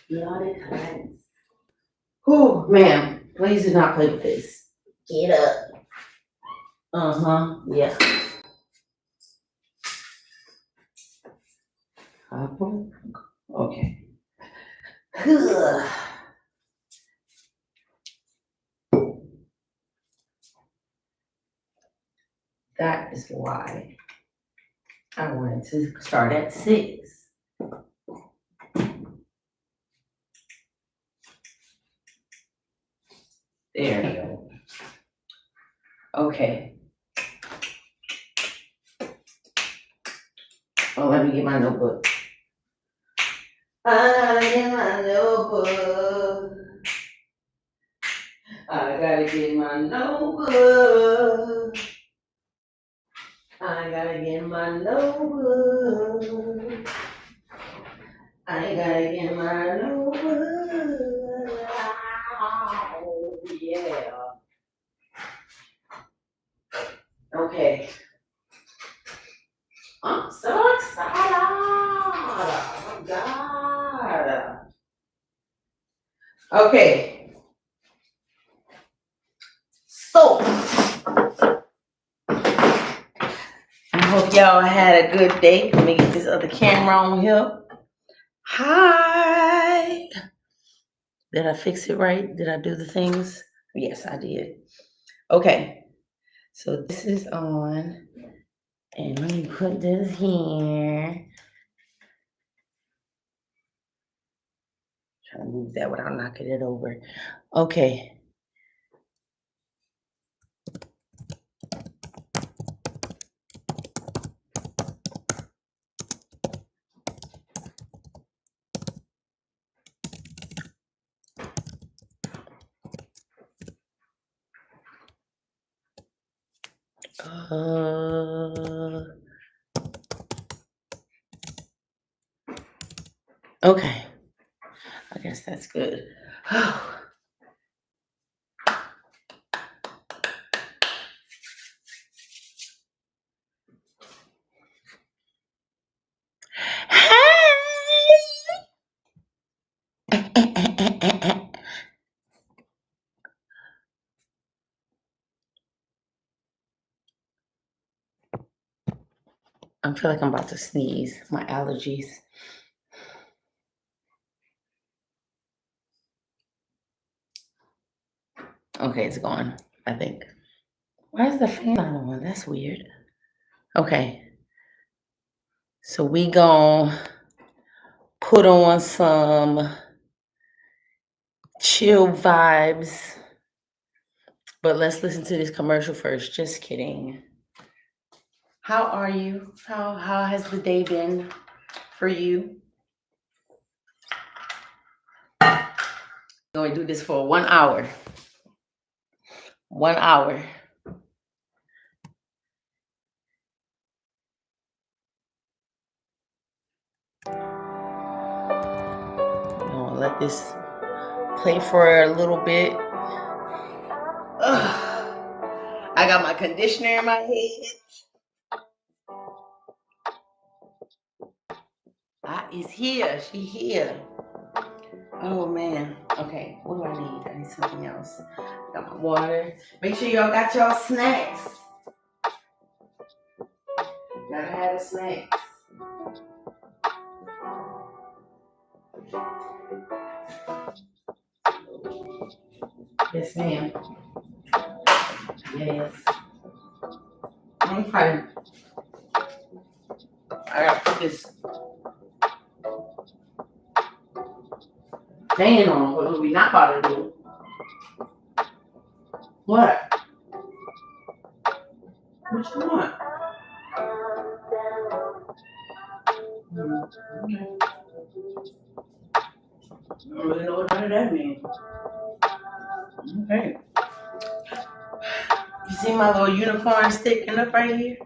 Naughty times. Oh, ma'am, please do not play with this. Get up. Yeah. Okay. That is why I wanted to start at 6. There you go. Okay. Oh, let me get my notebook. I gotta get my notebook. I gotta get my notebook. I gotta get my notebook. I gotta get my notebook. Oh, yeah. Okay. I'm so excited. Oh, God. Okay. So, I hope y'all had a good day. Let me get this other camera on here. Hi. Did I fix it right? Did I do the things? Yes, I did. Okay. So this is on. And let me put this here. Trying to move that without knocking it over. Okay. Okay. I guess that's good. I feel like I'm about to sneeze. My allergies. Okay, it's gone, I think. Why is the fan not on? That's weird. Okay. So we gonna put on some chill vibes. But let's listen to this commercial first. Just kidding. How are you? How has the day been for you? We're going to do this for 1 hour. 1 hour. I'm gonna let this play for a little bit. Ugh. I got my conditioner in my head. Is here. She here. Oh man. Okay. What do I need? I need something else. Got my water. Make sure y'all got y'all snacks. Gotta have the snacks. Yes, ma'am. Yes. I'm fine. I gotta put this fan on. What we not about to do? What? What you want? Okay. I don't really know what none of that means. Okay. You see my little unicorn sticking up right here?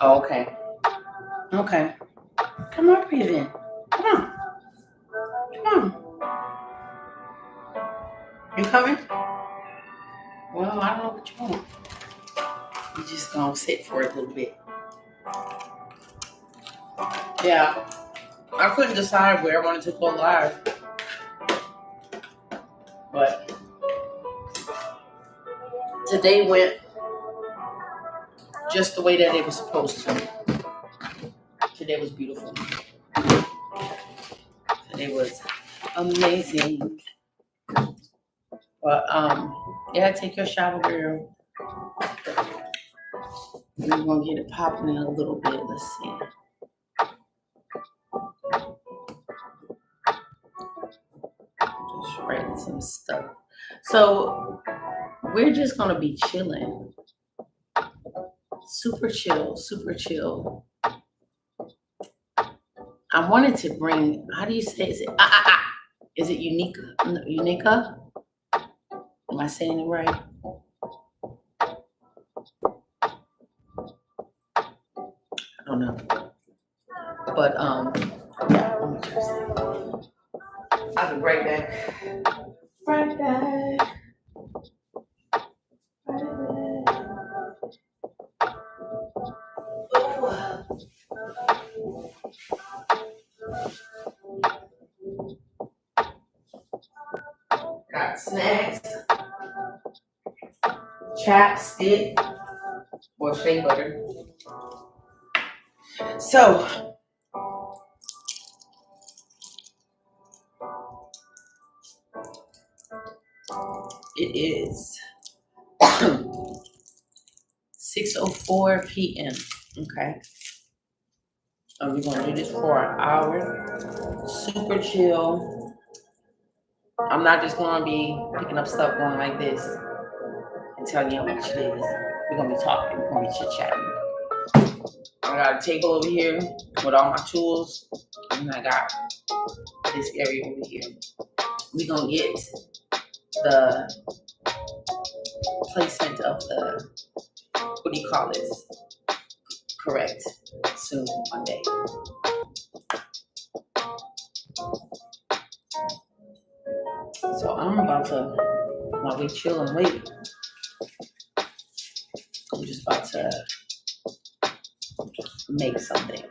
Oh, okay. Okay. Come up here then. Come on. Come on. You coming? Well, I don't know what you want. You just gonna sit for a little bit. Yeah, I couldn't decide where I wanted to go live, but today went just the way that it was supposed to. Today was beautiful. Today was amazing. But yeah, take your shower, girl. We're gonna get it popping in a little bit. Let's see. Just writing some stuff. So we're just gonna be chilling. Super chill, super chill. I wanted to bring, how do you say, is it Is it Unica? Unica? Am I saying it right? I don't know. But yeah, I'm gonna I'll be right back. Right back. Got snacks, chapstick, or shea butter. So it is 6:04 p.m. Okay. And we're gonna do this for an hour. Super chill. I'm not just gonna be picking up stuff going like this and telling you how much it is. We're gonna be talking, we're gonna be chit-chatting. I got a table over here with all my tools, and I got this area over here. We're gonna get the placement of the, what do you call this, correct soon, one day. So I'm about to, while we chill and wait, I'm just about to make something.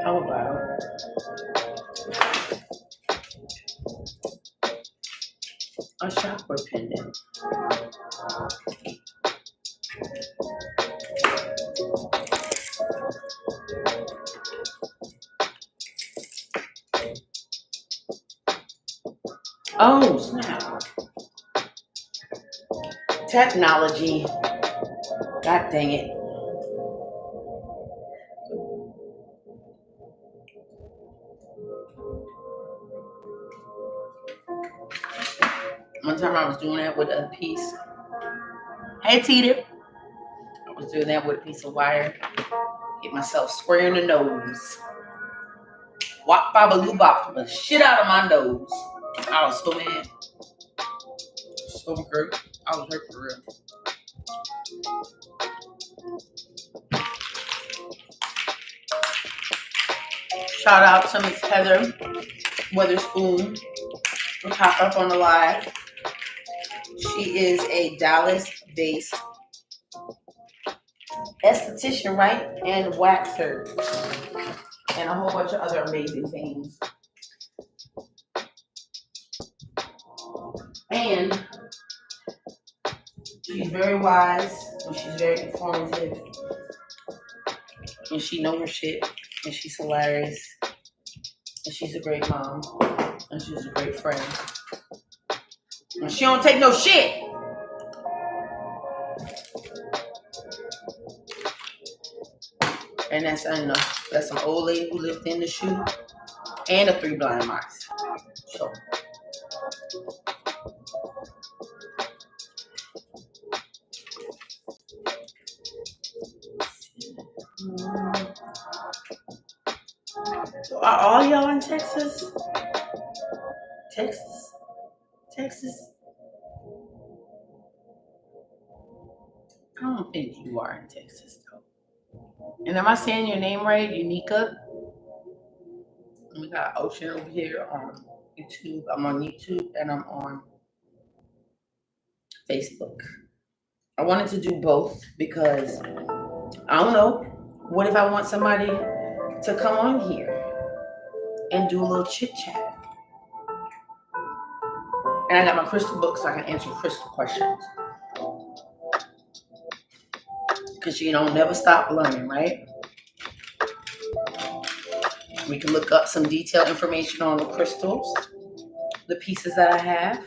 How about a chakra pendant? Oh, snap. Technology. God dang it. One time I was doing that with a piece. Hey, Tita. I was doing that with a piece of wire. Hit myself square in the nose. Wop babaloo bop the shit out of my nose. I was so mad. So hurt. I was hurt for real. Shout out to Miss Heather Witherspoon who popped up on the live. She is a Dallas-based esthetician, right? And waxer. And a whole bunch of other amazing things. And she's very wise and she's very informative. And she knows her shit. And she's hilarious. And she's a great mom. And she's a great friend. And she don't take no shit. And that's, I know, that's an old lady who lived in the shoe and a 3 blind mice. So so are all y'all in Texas? Texas? Texas? I don't think you are in Texas though. And am I saying your name right? Unica? We got Ocean over here on YouTube. I'm on YouTube and I'm on Facebook. I wanted to do both because I don't know. What if I want somebody to come on here and do a little chit chat? And I got my crystal book so I can answer crystal questions. Because you don't never stop learning, right? We can look up some detailed information on the crystals, the pieces that I have.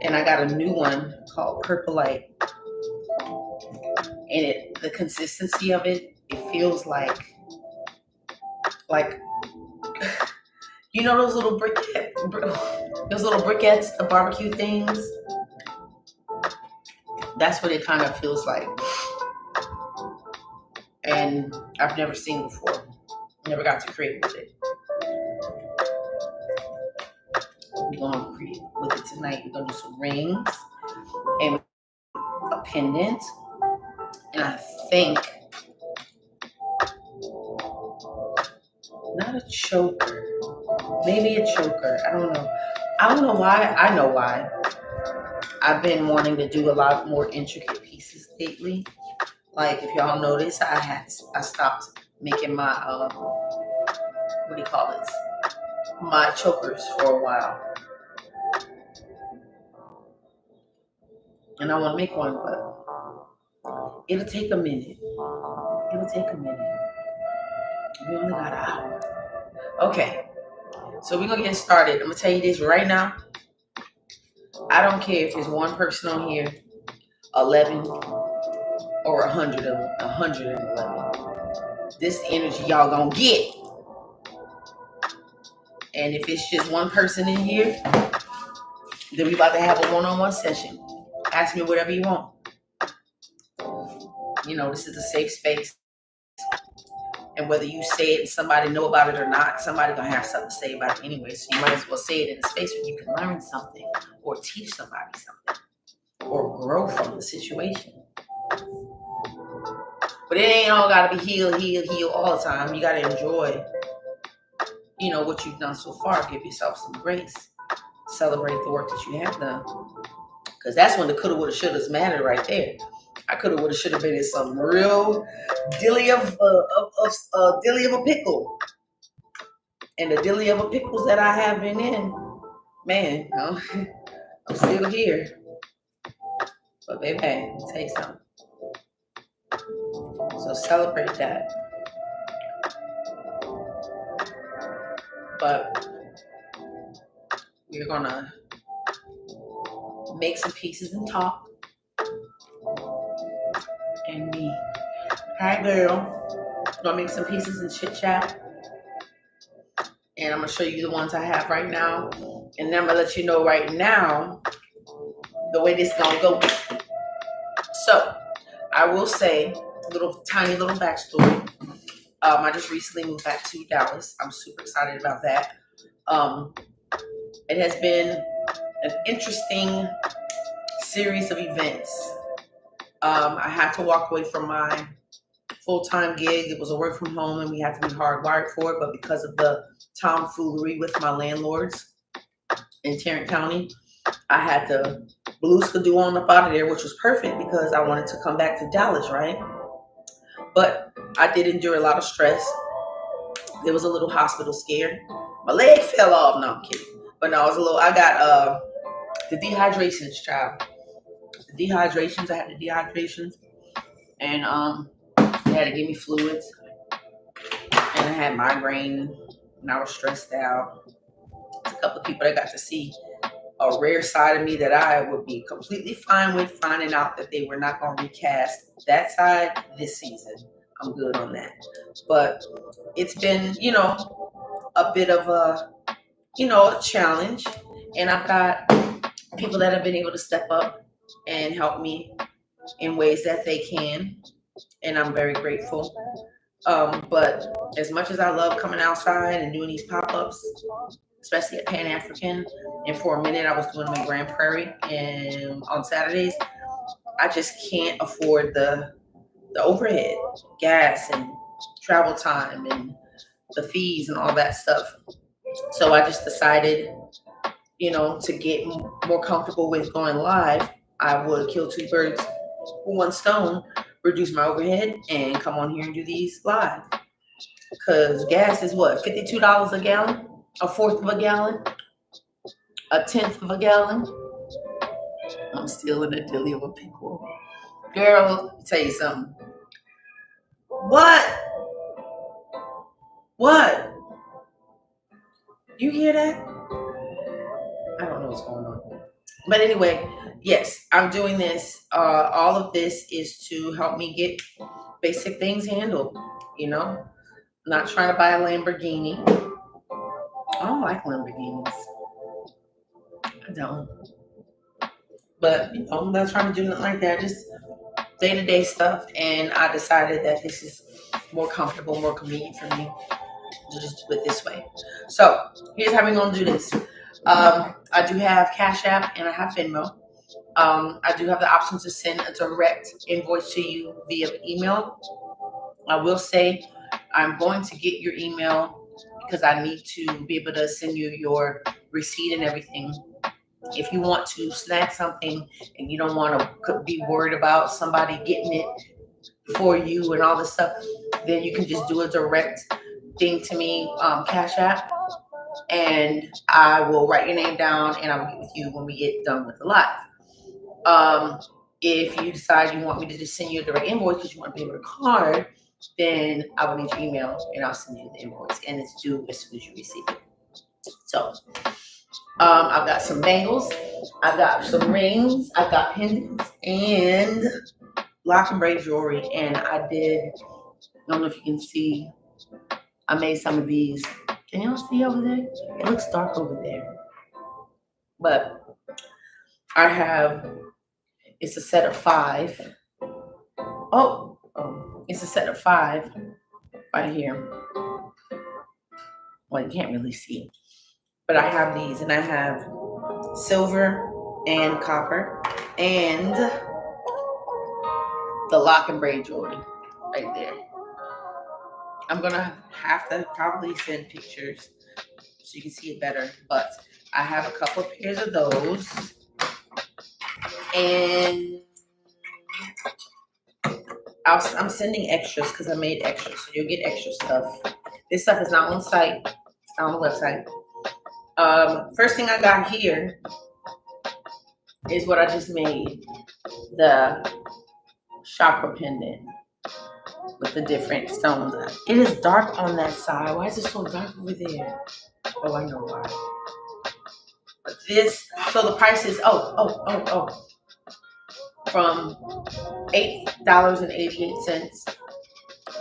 And I got a new one called Purplite. And the consistency of it feels like you know those little briquettes, the barbecue things. That's what it kind of feels like. And I've never seen before. Never got to create with it. We're gonna create with it tonight. We're gonna do some rings and a pendant. And I think not a choker. Maybe a choker. I don't know. I don't know why. I know why. I've been wanting to do a lot more intricate pieces lately. Like if y'all notice, I stopped making my what do you call this? My chokers for a while. And I want to make one, but it'll take a minute. It'll take a minute. We only got an hour. Okay. So we're gonna get started. I'm gonna tell you this right now. I don't care if there's one person on here, 11 or 100 of them, 111. This energy y'all gonna get. And if it's just one person in here, then we about to have a one-on-one session. Ask me whatever you want. You know, this is a safe space. And whether you say it and somebody know about it or not, somebody gonna have something to say about it anyway. So you might as well say it in a space where you can learn something or teach somebody something or grow from the situation. But it ain't all gotta be heal all the time. You gotta enjoy, you know, what you've done so far. Give yourself some grace. Celebrate the work that you have done. Because that's when the coulda, woulda, shouldas matter right there. I coulda, woulda, shoulda been in some real dilly of a pickle. And the dilly of a pickles that I have been in, man, I'm still here. But baby, hey, let me tell you something. So celebrate that. But we're gonna make some pieces and talk. And me. Hi girl. Gonna make some pieces and chit chat. And I'm gonna show you the ones I have right now. And then I'm gonna let you know right now the way this is gonna go. So I will say tiny little backstory. I just recently moved back to Dallas. I'm super excited about that. It has been an interesting series of events. I had to walk away from my full-time gig. It was a work from home and we had to be hardwired for it. But because of the tomfoolery with my landlords in Tarrant County, I had to blue-skidoo on up out of there, which was perfect because I wanted to come back to Dallas, right? But I did endure a lot of stress. There was a little hospital scare. My leg fell off. No, I'm kidding. But no, I got the dehydrations, child. The dehydrations, I had the dehydrations. And they had to give me fluids. And I had migraine. And I was stressed out. There's a couple of people that got to see a rare side of me that I would be completely fine with, finding out that they were not going to recast that side this season. I'm good on that. But it's been, you know, a bit of a challenge. And I've got people that have been able to step up and help me in ways that they can. And I'm very grateful. But as much as I love coming outside and doing these pop-ups, especially at Pan African, and for a minute I was doing them in Grand Prairie and on Saturdays, I just can't afford the overhead, gas and travel time and the fees and all that stuff. So I just decided, to get more comfortable with going live, I would kill two birds with one stone, reduce my overhead, and come on here and do these live. Because gas is what, $52 a gallon? A fourth of a gallon? A tenth of a gallon? I'm still in a dilly of a pickle. Girl, let me tell you something. What? What? You hear that? I don't know what's going on. But anyway, yes, I'm doing this. All of this is to help me get basic things handled. You know, not trying to buy a Lamborghini. I don't like Lamborghinis. I don't. But I'm not trying to do nothing like that. Just day-to-day stuff. And I decided that this is more comfortable, more convenient for me to just do it this way. So here's how we're gonna do this. I do have Cash App and I have Venmo. I do have the option to send a direct invoice to you via email. I will say I'm going to get your email because I need to be able to send you your receipt and everything. If you want to snag something and you don't want to be worried about somebody getting it for you and all this stuff, then you can just do a direct thing to me, Cash App, and I will write your name down and I will get with you when we get done with the live. If you decide you want me to just send you a direct invoice because you want to pay with a card, then I will need your email and I'll send you the invoice, and it's due as soon as you receive it. So I've got some bangles, I've got some rings, I've got pendants, and lock and braid jewelry. And I don't know if you can see, I made some of these. Can y'all see over there? It looks dark over there. But it's a set of 5. Oh, it's a set of 5 right here. Well, you can't really see. But I have these, and I have silver and copper and the lock and braid jewelry right there. I'm gonna have to probably send pictures so you can see it better, but I have a couple of pairs of those, and I'm sending extras because I made extras, so you'll get extra stuff. This stuff is not on site, on the website. First thing I got here is what I just made, the chakra pendant with the different stones. It is dark on that side. Why is it so dark over there? Oh, I know why. But so the price is from $8.88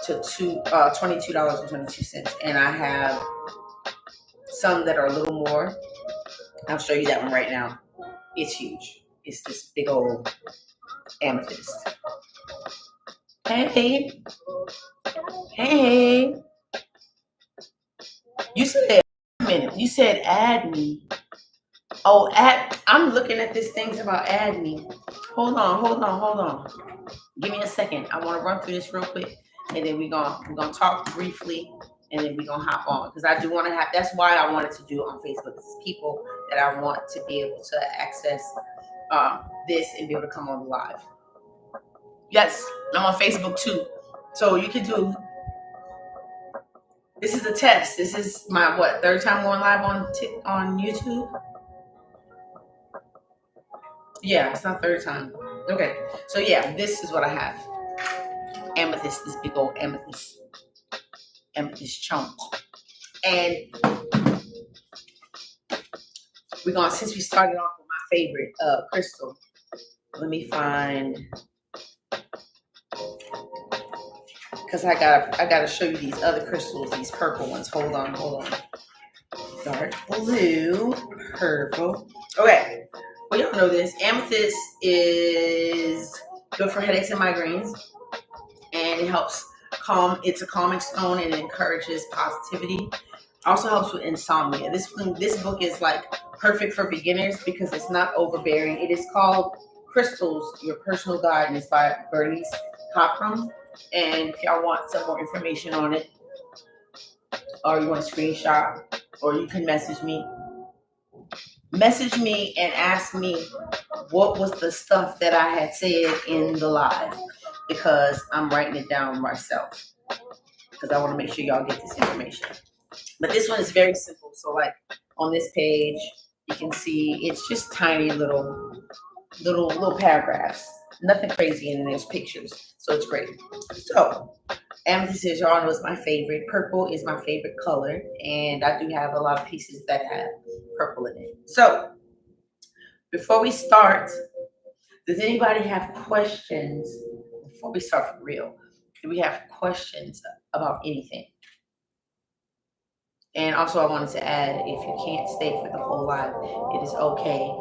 to $22.22, and I have some that are a little more. I'll show you that one right now. It's huge. It's this big old amethyst. Hey. You said, a minute. You said add me. Oh, I'm looking at this thing about add me. Hold on. Give me a second. I want to run through this real quick, and then we're gonna talk briefly, and then we're gonna hop on, because I do want to have. That's why I wanted to do it on Facebook. It's people that I want to be able to access this and be able to come on live. Yes, I'm on Facebook too, so you can do. This is a test. This is my third time going live on YouTube. Yeah, it's not third time. Okay, so yeah, this is what I have. Amethyst, this big old amethyst chunk. And since we started off with my favorite crystal, let me find, because I gotta show you these other crystals, these purple ones. Hold on. Dark blue, purple. Okay, well, y'all know this. Amethyst is good for headaches and migraines, and it helps calm. It's a calming stone, and it encourages positivity. Also helps with insomnia. This book is like perfect for beginners because it's not overbearing. It is called Crystals, Your Personal Guide, and it's by Bernice Cockrum. And if y'all want some more information on it, or you want a screenshot, or you can message me and ask me what was the stuff that I had said in the live, because I'm writing it down myself, because I want to make sure y'all get this information. But this one is very simple. So like on this page, you can see it's just tiny little paragraphs. Nothing crazy, and then there's pictures. So it's great. So amethyst, as y'all know, is my favorite. Purple is my favorite color, and I do have a lot of pieces that have purple in it. So before we start, does anybody have questions before we start for real? Do we have questions about anything? And also, I wanted to add, if you can't stay for the whole live, it is okay.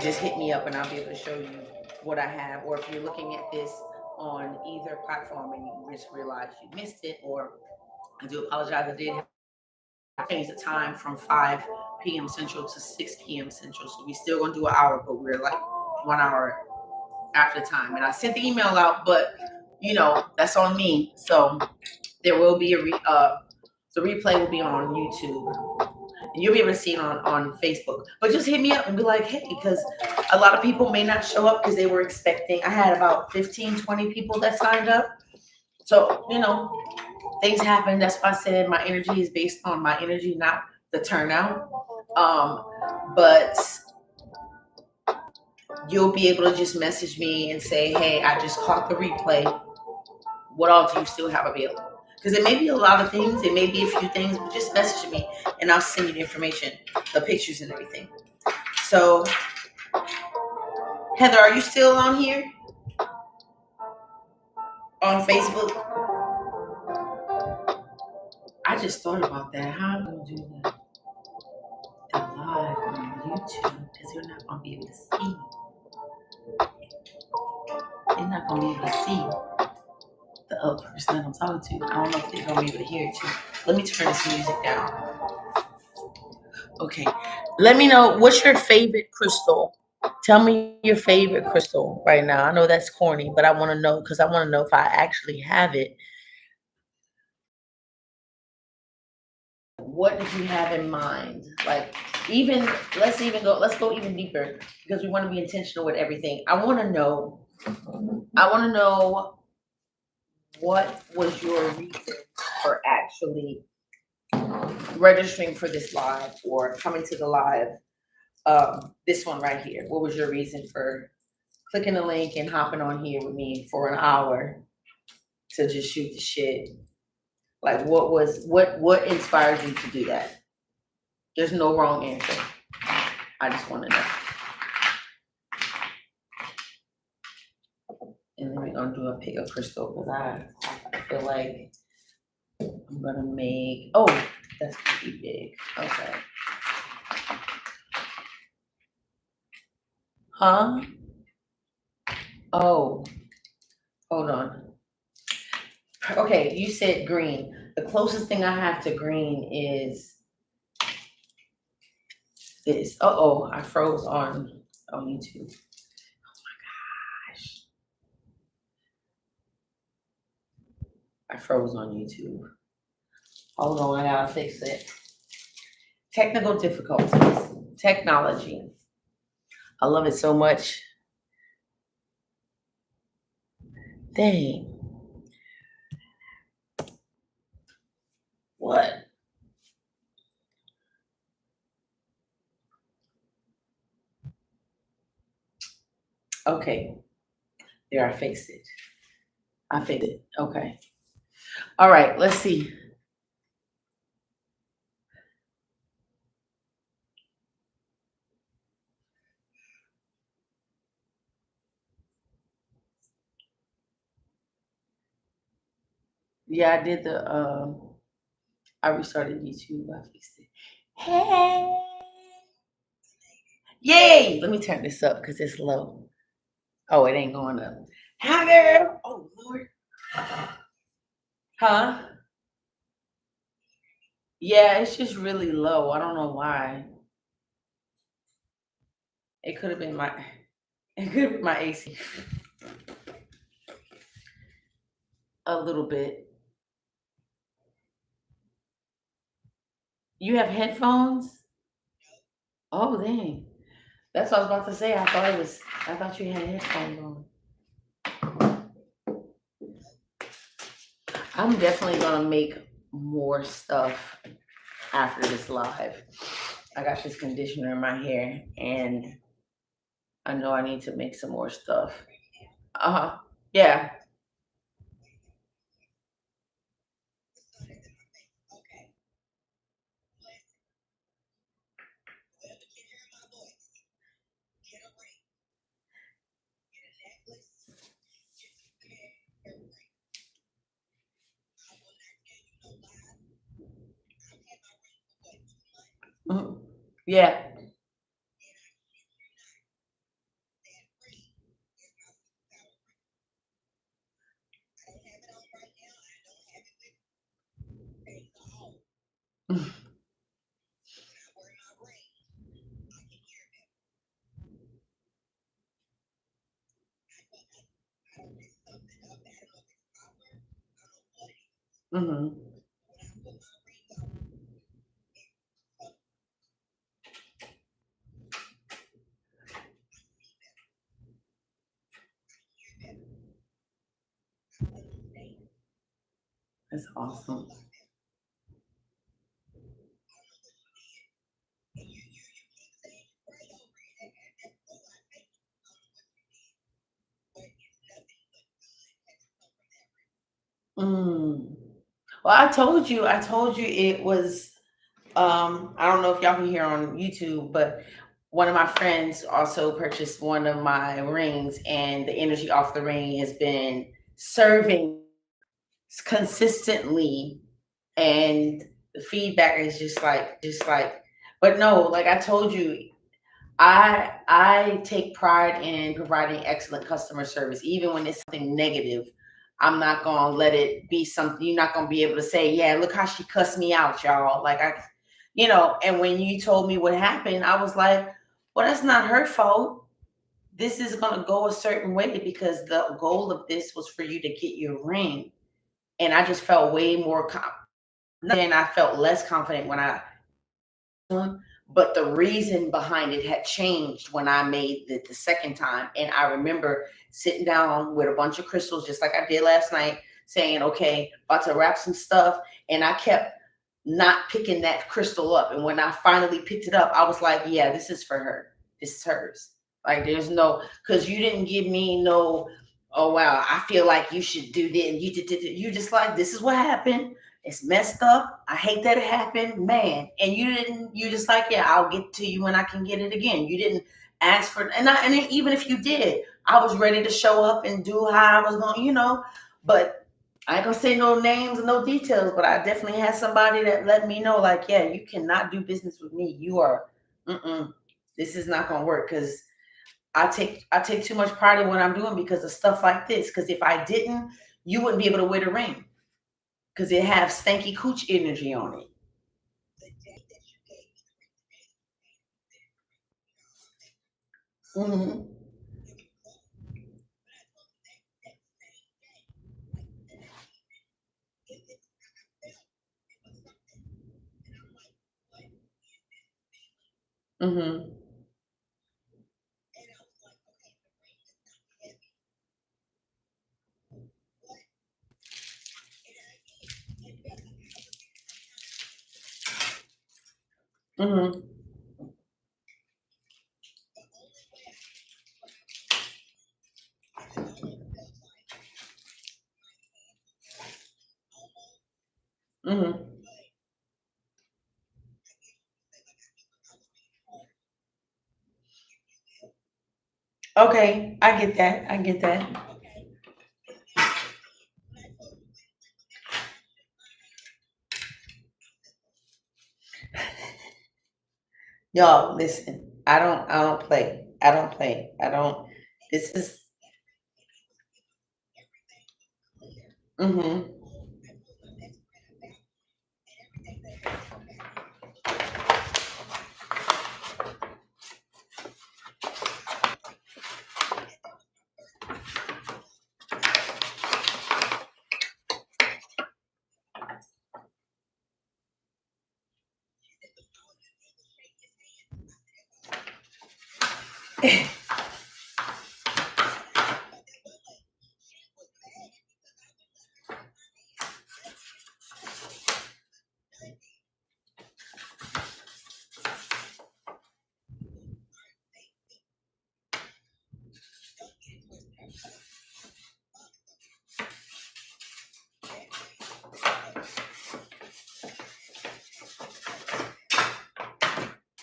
Just hit me up and I'll be able to show you what I have. Or if you're looking at this on either platform and you just realize you missed it, or I do apologize, I did change the time from 5 p.m. Central to 6 p.m. Central. So we still gonna do an hour, but we're like 1 hour after time. And I sent the email out, but that's on me. So there will be the replay will be on YouTube, and you'll be able to see it on Facebook. But just hit me up and be like, hey, because a lot of people may not show up because they were expecting. I had about 15, 20 people that signed up. So, things happen. That's why I said my energy is based on my energy, not the turnout. But you'll be able to just message me and say, hey, I just caught the replay. What all do you still have available? Because it may be a lot of things. It may be a few things, but just message me and I'll send you the information, the pictures and everything. So, Heather, are you still on here? On Facebook? I just thought about that. How am I going to do the live on YouTube? Because you're not going to be able to see. You're not going to be able to see the other person that I'm talking to. I don't know if they're going to be able to hear it too. Let me turn this music down. Okay. Let me know, what's your favorite crystal? Tell me your favorite crystal right now. I know that's corny, but I want to know, because I want to know if I actually have it. What did you have in mind? Like, let's go even deeper, because we want to be intentional with everything. I want to know what was your reason for actually registering for this live or coming to the live. This one right here. What was your reason for clicking the link and hopping on here with me for an hour to just shoot the shit? Like, what inspired you to do that? There's no wrong answer. I just want to know. And then we're gonna do a pick a crystal, because I feel like I'm gonna make. Oh, that's gonna be big. Okay. Huh? Oh, hold on. Okay, you said green. The closest thing I have to green is this. Uh-oh, I froze on YouTube. Oh my gosh. I froze on YouTube. Hold on, I gotta fix it. Technical difficulties. Technology. I love it so much. Dang. What? Okay. There, I fixed it. I fixed it. Okay. All right, let's see. Yeah, I did I restarted YouTube. I fixed it. Hey. Yay! Let me turn this up because it's low. Oh, it ain't going up. Hi, girl. Oh, Lord. Huh? Yeah, it's just really low. I don't know why. It could have been my. It could be my AC. A little bit. You have headphones? Oh dang. That's what I was about to say. I thought you had headphones on. I'm definitely gonna make more stuff after this live. I got this conditioner in my hair and I know I need to make some more stuff. Uh-huh. Yeah. Mhm. Yeah. Hmm. That's awesome. Mm. Well, I told you it was I don't know if y'all can hear on YouTube, but one of my friends also purchased one of my rings and the energy off the ring has been serving consistently and the feedback is just like but no, like I told you, I take pride in providing excellent customer service, even when it's something negative. I'm not gonna let it be something you're not gonna be able to say, yeah, look how she cussed me out, y'all. Like and when you told me what happened, I was like, well, that's not her fault. This is gonna go a certain way because the goal of this was for you to get your ring. And I just felt way more then I felt less confident when I but the reason behind it had changed when I made it the second time. And I remember sitting down with a bunch of crystals, just like I did last night, saying, okay, about to wrap some stuff. And I kept not picking that crystal up. And when I finally picked it up, I was like, yeah, this is for her. This is hers. Like, there's no, because you didn't give me no, oh, wow, I feel like you should do this. And you just like, this is what happened. It's messed up. I hate that it happened, man. And you just like, yeah, I'll get to you when I can get it again. You didn't ask for, and then even if you did, I was ready to show up and do how I was going, but I ain't gonna say no names and no details, but I definitely had somebody that let me know, like, yeah, you cannot do business with me. You are, this is not gonna work because I take too much pride in what I'm doing because of stuff like this. Because if I didn't, you wouldn't be able to wear the ring because it have stanky cooch energy on it. Mm-hmm. Mm-hmm. Mm-hmm. Mm-hmm. Okay, I get that. I get that. Y'all, listen. I don't play. I don't play. I don't. This is. Mm-hmm.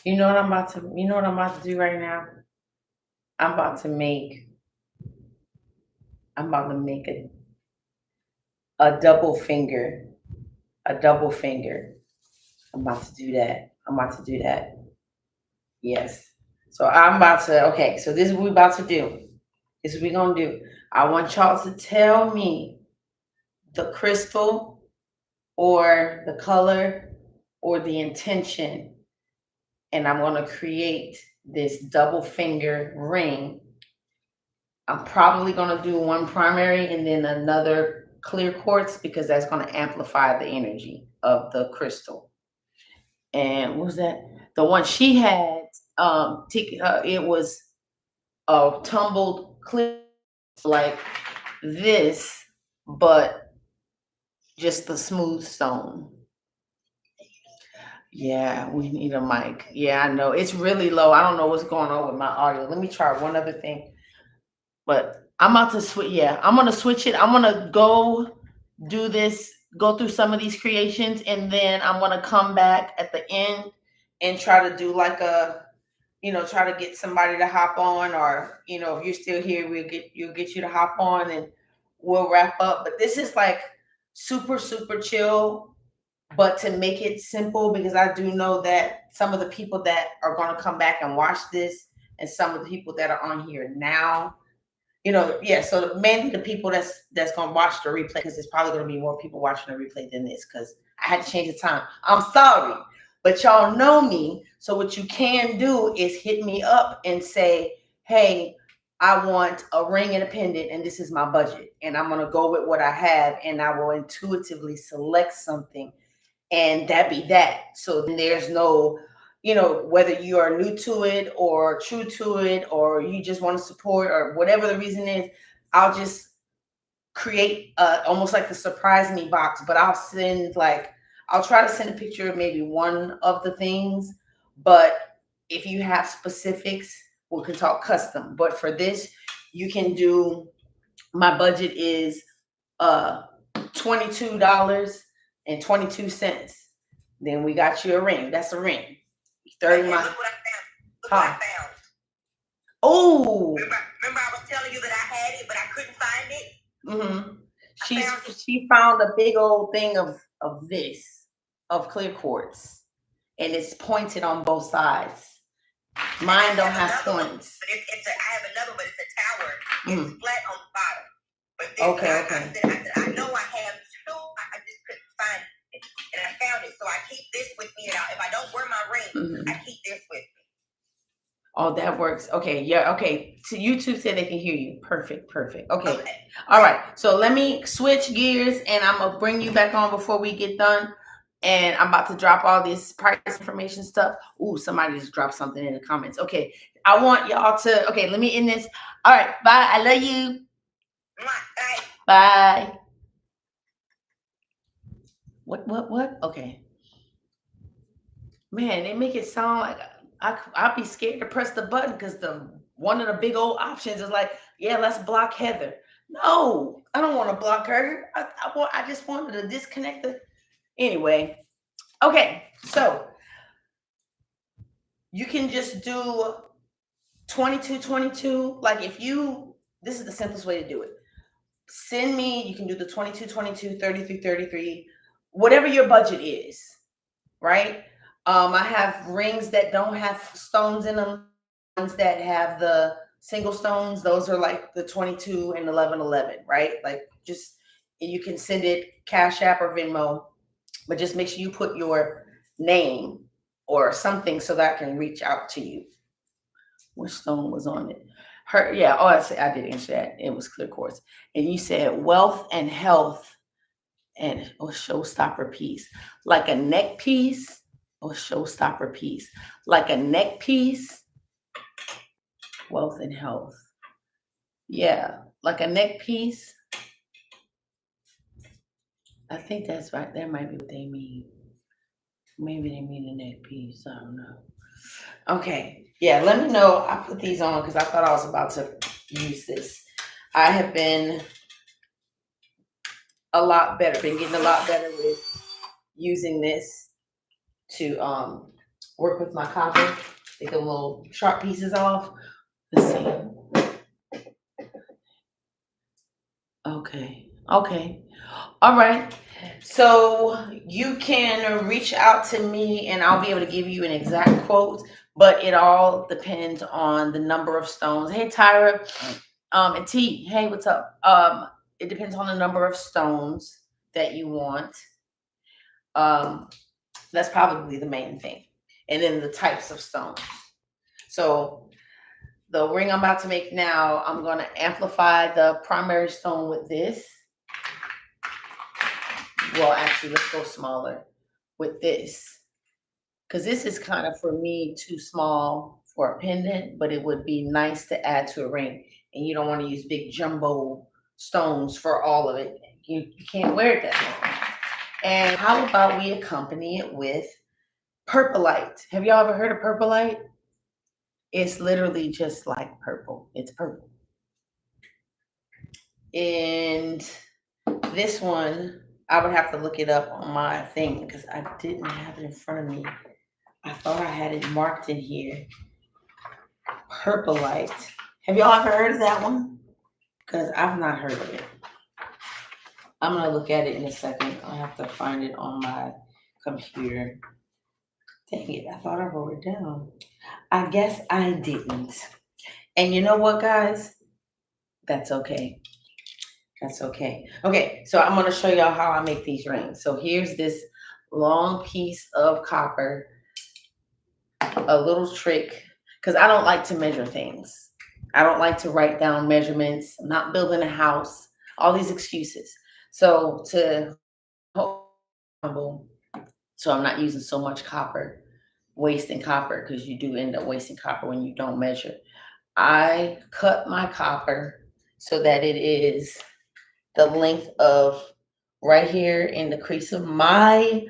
You know what I'm about to, you know what I'm about to do right now? I'm about to make, I'm about to make a double finger, a double finger. I'm about to do that. I'm about to do that. Yes. So I'm about to, okay, so this is what we about to do. This is what we're gonna do. I want y'all to tell me the crystal or the color or the intention. And I'm gonna create this double finger ring. I'm probably gonna do one primary and then another clear quartz because that's gonna amplify the energy of the crystal. And what was that? The one she had, it was a tumbled clear like this, but just the smooth stone. Yeah, we need a mic. Yeah, I know. It's really low. I don't know what's going on with my audio. Let me try one other thing. But I'm about to switch. Yeah, I'm going to switch it. I'm going to go do this, go through some of these creations, and then I'm going to come back at the end and try to do like a, try to get somebody to hop on, or, if you're still here, you'll get you to hop on and we'll wrap up. But this is like super, super chill, but to make it simple, because I do know that some of the people that are going to come back and watch this and some of the people that are on here now, yeah, so mainly the people that's going to watch the replay, because there's probably going to be more people watching the replay than this, because I had to change the time. I'm sorry, but y'all know me. So what you can do is hit me up and say, hey, I want a ring and a pendant, and this is my budget. And I'm going to go with what I have, and I will intuitively select something, and that be that. So then there's no, whether you are new to it or true to it, or you just want to support, or whatever the reason is, I'll just create almost like the surprise me box. But I'll try to send a picture of maybe one of the things. But if you have specifics, we can talk custom. But for this, you can do, my budget is $22.22. Then we got you a ring. That's a ring. 30 miles. Look what I found. Look what I found. Oh. Remember I was telling you that I had it, but I couldn't find it? Mm-hmm. She found a big old thing of this, of clear quartz. And it's pointed on both sides. Mine don't have points. But I have another, but it's a tower. It's flat on the bottom. But then okay. I said, I know I have two. I just couldn't find it. And I found it. So I keep this with me. And if I don't wear my ring, I keep this with me. Oh, that works. Okay. Yeah. Okay. So YouTube said they can hear you. Perfect. Okay. All right. So let me switch gears, and I'm going to bring you back on before we get done. And I'm about to drop all this price information stuff. Ooh, somebody just dropped something in the comments. Okay. I want y'all to, okay, let me end this. All right. Bye. I love you. Bye. What? Okay. Man, they make it sound like I'd be scared to press the button, because one of the big old options is like, yeah, let's block Heather. No, I don't want to block her. I just wanted to disconnect the. Anyway, okay, so you can just do 2222. Like this is the simplest way to do it. Send me, you can do the 2222, 3333, whatever your budget is, right? I have rings that don't have stones in them. Ones that have the single stones, those are like the 22 and 1111, right? Like, just, you can send it Cash App or Venmo, but just make sure you put your name or something so that I can reach out to you. Which stone was on it? Yeah. Oh, I did answer that. It was clear quartz. And you said wealth and health and showstopper piece, like a neck piece, or showstopper piece, like a neck piece. Wealth and health. Yeah, like a neck piece. I think that's right. That might be what they mean. Maybe they mean a neck piece. I don't know. Okay. Yeah, let me know. I put these on because I thought I was about to use this. I have been a lot better, been getting a lot better with using this to work with my copper, take the little sharp pieces off. Let's see. Okay. Okay. All right. So you can reach out to me and I'll be able to give you an exact quote, but it all depends on the number of stones. Hey Tyra, and T, hey, what's up? It depends on the number of stones that you want. Um, that's probably the main thing. And then the types of stones. So the ring I'm about to make now, I'm gonna amplify the primary stone with this. Well, actually, let's go smaller with this. Because this is kind of, for me, too small for a pendant, but it would be nice to add to a ring. And you don't want to use big jumbo stones for all of it. You can't wear it that long. And how about we accompany it with purpleite? Have y'all ever heard of purpleite? It's literally just like purple. It's purple. And this one, I would have to look it up on my thing because I didn't have it in front of me. I thought I had it marked in here. Purpleite. Have y'all ever heard of that one? Because I've not heard of it. I'm going to look at it in a second. I have to find it on my computer. Dang it, I thought I wrote it down. I guess I didn't. And you know what, guys? That's okay. That's okay. Okay, so I'm going to show y'all how I make these rings. So here's this long piece of copper. A little trick, because I don't like to measure things. I don't like to write down measurements. I'm not building a house. All these excuses. So to hold humble, so I'm not using so much copper, wasting copper, because you do end up wasting copper when you don't measure. I cut my copper so that it is the length of right here in the crease of my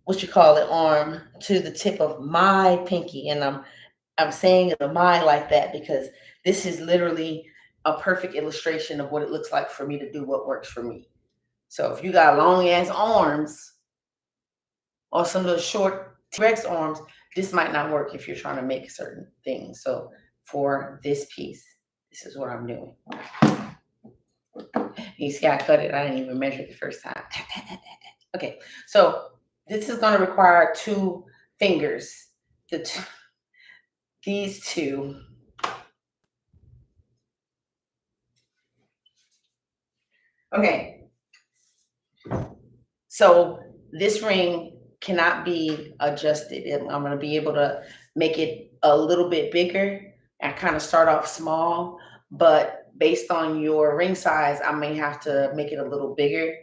what you call it, arm to the tip of my pinky. And I'm saying the my like that because this is literally a perfect illustration of what it looks like for me to do what works for me. So if you got long ass arms or some of those short T-Rex arms, this might not work if you're trying to make certain things. So for this piece, this is what I'm doing. You see, I cut it. I didn't even measure it the first time. Okay, so this is going to require 2 fingers. These 2. Okay. So this ring cannot be adjusted. I'm going to be able to make it a little bit bigger. I kind of start off small, but based on your ring size, I may have to make it a little bigger,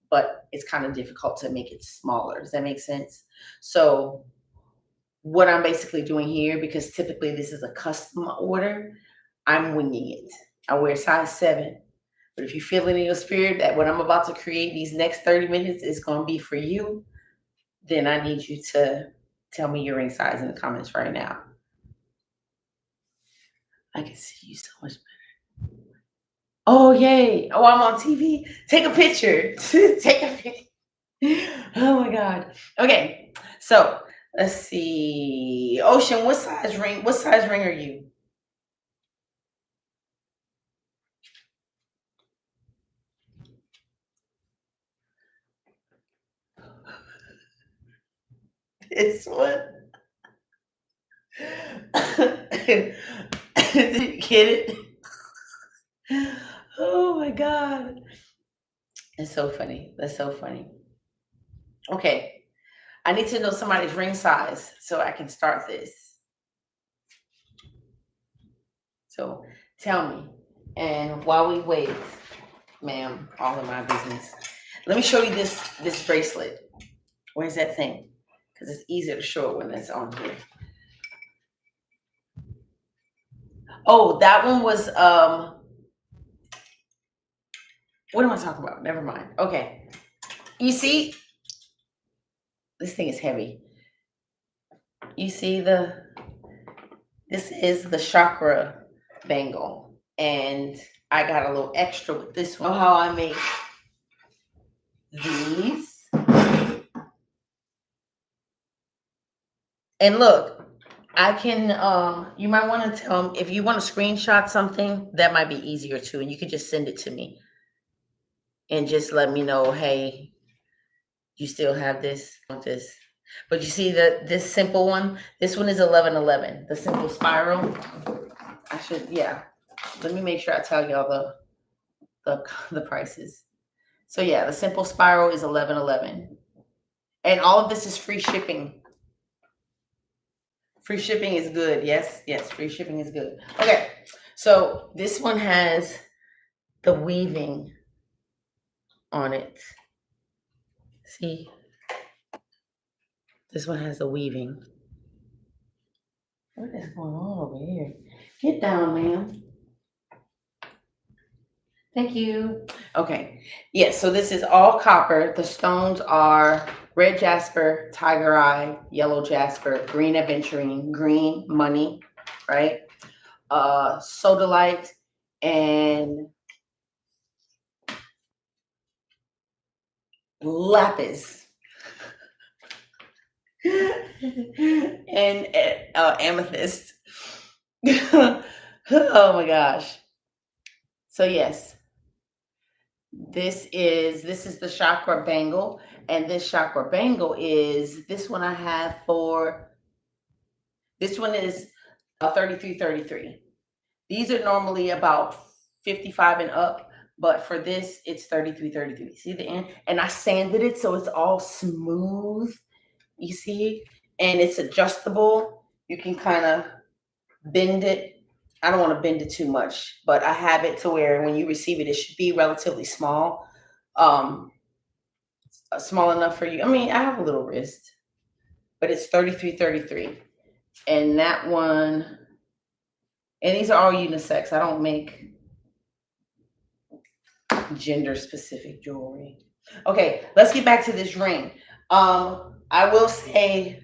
but it's kind of difficult to make it smaller. Does that make sense? So what I'm basically doing here, because typically this is a custom order, I'm winging it. I wear size 7. But if you feel it in your spirit that what I'm about to create these next 30 minutes is going to be for you, then I need you to tell me your ring size in the comments right now. I can see you so much better. Oh, yay. Oh, I'm on TV. Take a picture. Take a picture. Oh, my God. Okay. So let's see. Ocean, what size ring? What size ring are you? This one. Did you get it? Oh my God. It's so funny. That's so funny. Okay. I need to know somebody's ring size so I can start this. So tell me. And while we wait, ma'am, all of my business. Let me show you this bracelet. Where's that thing? Because it's easier to show it when it's on here. Oh, that one was what am I talking about? Never mind. Okay. You see, this thing is heavy. You see this is the chakra bangle. And I got a little extra with this one. How I make these. And look, I can, you might want to tell if you want to screenshot something, that might be easier too. And you could just send it to me and just let me know, hey, you still have this, want this. But you see that this simple one, this one is 1111, the simple spiral. I should, yeah. Let me make sure I tell y'all the prices. So yeah, the simple spiral is 1111. And all of this is free shipping. Free shipping is good. Yes, yes, free shipping is good. Okay. So this one has the weaving on it. See? This one has the weaving. What is going on over here? Get down, ma'am. Thank you. Okay. Yes, so this is all copper. The stones are red jasper, tiger eye, yellow jasper, green aventurine, green money, right? Sodalite and lapis. And amethyst. Oh my gosh. So yes, this is the chakra bangle, and this chakra bangle is this one I have for this one is 3333. These are normally about 55 and up, but for this it's 3333. See the end? And I sanded it so it's all smooth. You see? And it's adjustable. You can kind of bend it. I don't want to bend it too much, but I have it to where when you receive it, it should be relatively small. Um, Small enough for you. I mean, I have a little wrist, but it's 3333. And that one, and these are all unisex. I don't make gender specific jewelry. Okay, let's get back to this ring. I will say,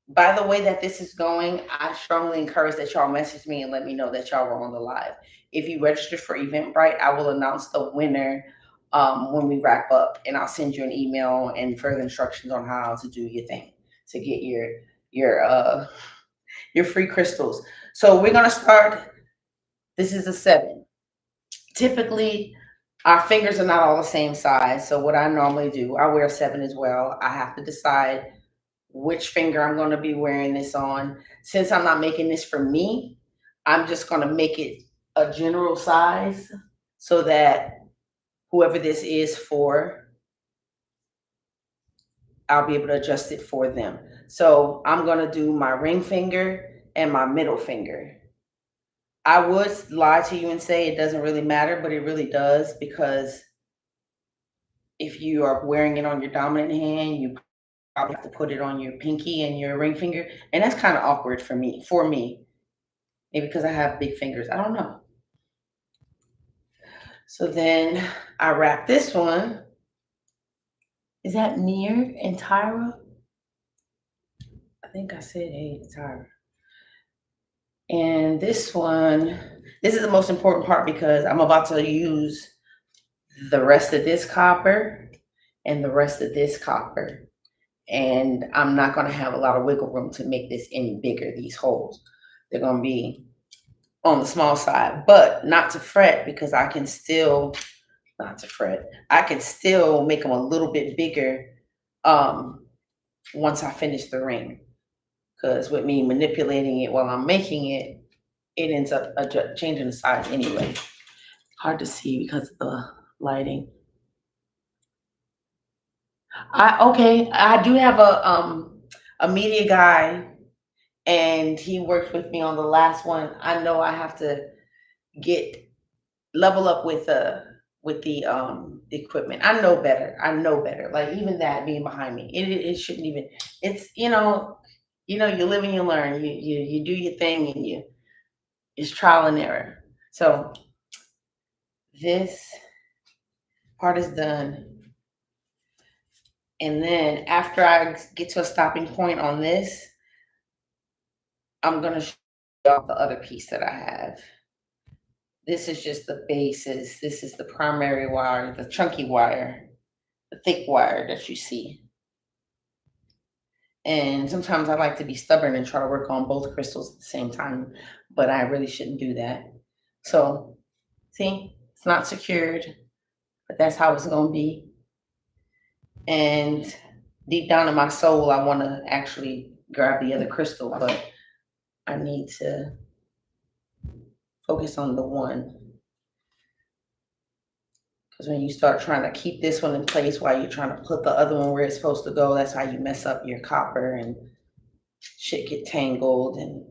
by the way that this is going, I strongly encourage that y'all message me and let me know that y'all were on the live. If you register for Eventbrite, I will announce the winner when we wrap up, and I'll send you an email and further instructions on how to do your thing to get your free crystals. So we're gonna start. This is a 7. Typically, our fingers are not all the same size. So what I normally do, I wear a 7 as well. I have to decide which finger I'm going to be wearing this on. Since I'm not making this for me, I'm just going to make it a general size so that whoever this is for, I'll be able to adjust it for them. So I'm going to do my ring finger and my middle finger. I would lie to you and say it doesn't really matter, but it really does, because if you are wearing it on your dominant hand, you probably have to put it on your pinky and your ring finger, and that's kind of awkward for me. Maybe because I have big fingers. I don't know. So then I wrap this one. Is that Near and Tyra? I think I said hey to Tyra. And this one, this is the most important part because I'm about to use the rest of this copper and the rest of this copper. And I'm not going to have a lot of wiggle room to make this any bigger, these holes. They're going to be on the small side, but not to fret, because I can still, not to fret, I can still make them a little bit bigger once I finish the ring. Because with me manipulating it while I'm making it, it ends up changing the size anyway. Hard to see because of the lighting. I do have a media guy, and he worked with me on the last one. I know I have to get level up with the equipment. I know better. I know better. Like even that being behind me, it shouldn't even. It's you live and you learn. You do your thing, and it's trial and error. So this part is done, and then after I get to a stopping point on this, I'm gonna show you the other piece that I have. This is just the bases. This is the primary wire, the chunky wire, the thick wire that you see. And sometimes I like to be stubborn and try to work on both crystals at the same time, but I really shouldn't do that. So, see, it's not secured, but that's how it's going to be. And deep down in my soul, I want to actually grab the other crystal, but I need to focus on the one. Because when you start trying to keep this one in place while you're trying to put the other one where it's supposed to go, that's how you mess up your copper and shit get tangled and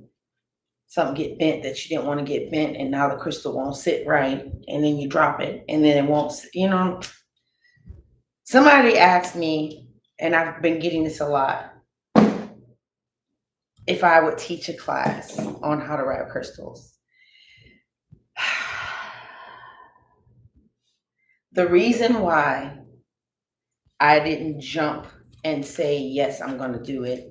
something get bent that you didn't want to get bent, and now the crystal won't sit right, and then you drop it and then it won't, somebody asked me, and I've been getting this a lot, if I would teach a class on how to wrap crystals. The reason why I didn't jump and say, yes, I'm going to do it.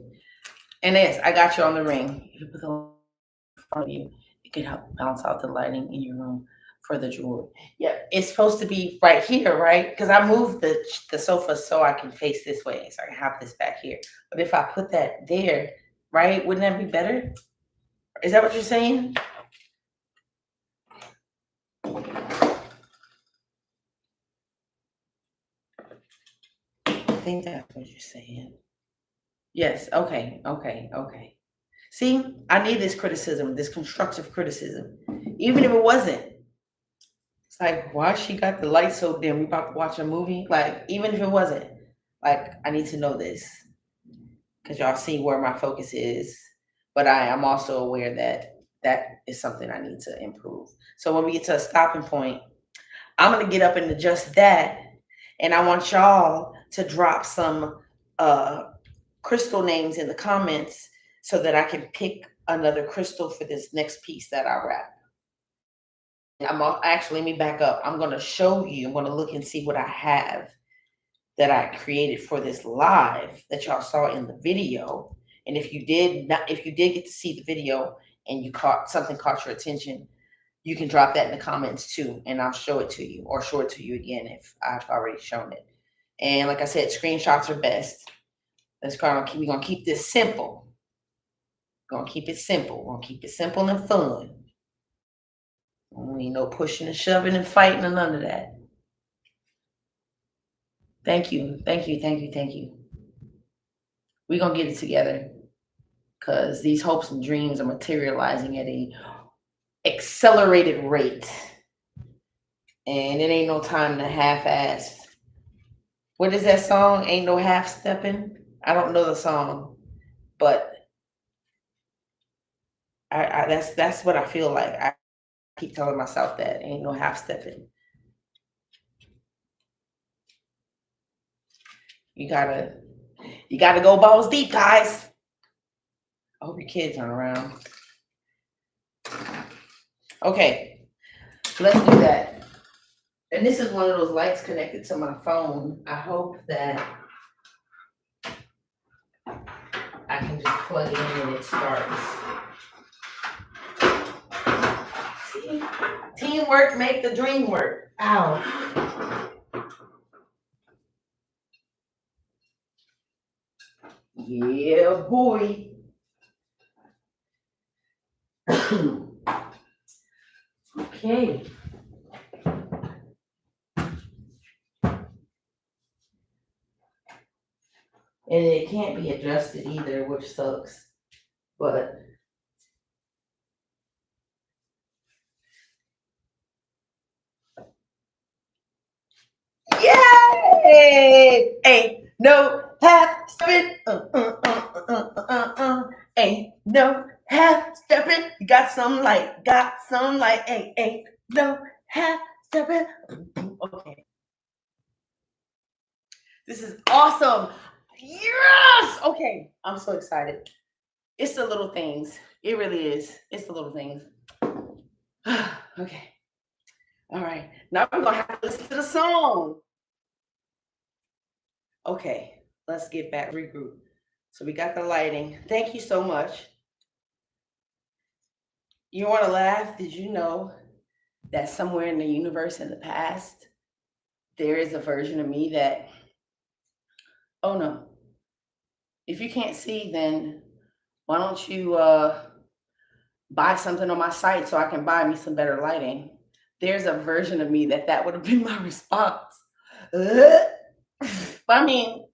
And yes, I got you on the ring. You put the in front of you. It can help balance out the lighting in your room for the jewelry. Yeah, it's supposed to be right here, right? Because I moved the sofa so I can face this way, so I can have this back here. But if I put that there, right, wouldn't that be better? Is that what you're saying? I think that's what you're saying. Yes, okay. See, I need this criticism, this constructive criticism, even if it wasn't. It's like, why she got the light so dim? We about to watch a movie. Like, even if it wasn't, like, I need to know this because y'all see where my focus is. But I am also aware that that is something I need to improve. So when we get to a stopping point, I'm gonna get up and adjust that, and I want y'all to drop some crystal names in the comments so that I can pick another crystal for this next piece that I wrap. Actually, let me back up. I'm going to show you, I'm going to look and see what I have that I created for this live that y'all saw in the video. And if you did get to see the video and something caught your attention, you can drop that in the comments too, and I'll show it to you or show it to you again if I've already shown it. And like I said, screenshots are best. We're gonna keep this simple. We're gonna keep it simple. We're gonna keep it simple and fun. Don't need no pushing and shoving and fighting and none of that. Thank you. We're gonna get it together because these hopes and dreams are materializing at a accelerated rate. And it ain't no time to half-ass. What is that song? Ain't no half-stepping. I don't know the song, but that's what I feel like. I keep telling myself that ain't no half-stepping. You gotta go balls deep, guys. I hope your kids aren't around. Okay, let's do that. And this is one of those lights connected to my phone. I hope that I can just plug it in and it starts. See? Teamwork make the dream work. Ow. Yeah, boy. Okay. And it can't be adjusted either, which sucks. But yay! Ain't no half stepping. Ain't no half stepping. Got some light. Ain't no half stepping. Okay. This is awesome. Yes. Okay. I'm so excited. It's the little things. It really is. It's the little things. Okay. All right. Now we're going to have to listen to the song. Okay. Let's get back, regroup. So we got the lighting. Thank you so much. You want to laugh? Did you know that somewhere in the universe in the past, there is a version of me that, oh no, If you can't see, then why don't you buy something on my site so I can buy me some better lighting? There's a version of me that would have been my response. But I mean,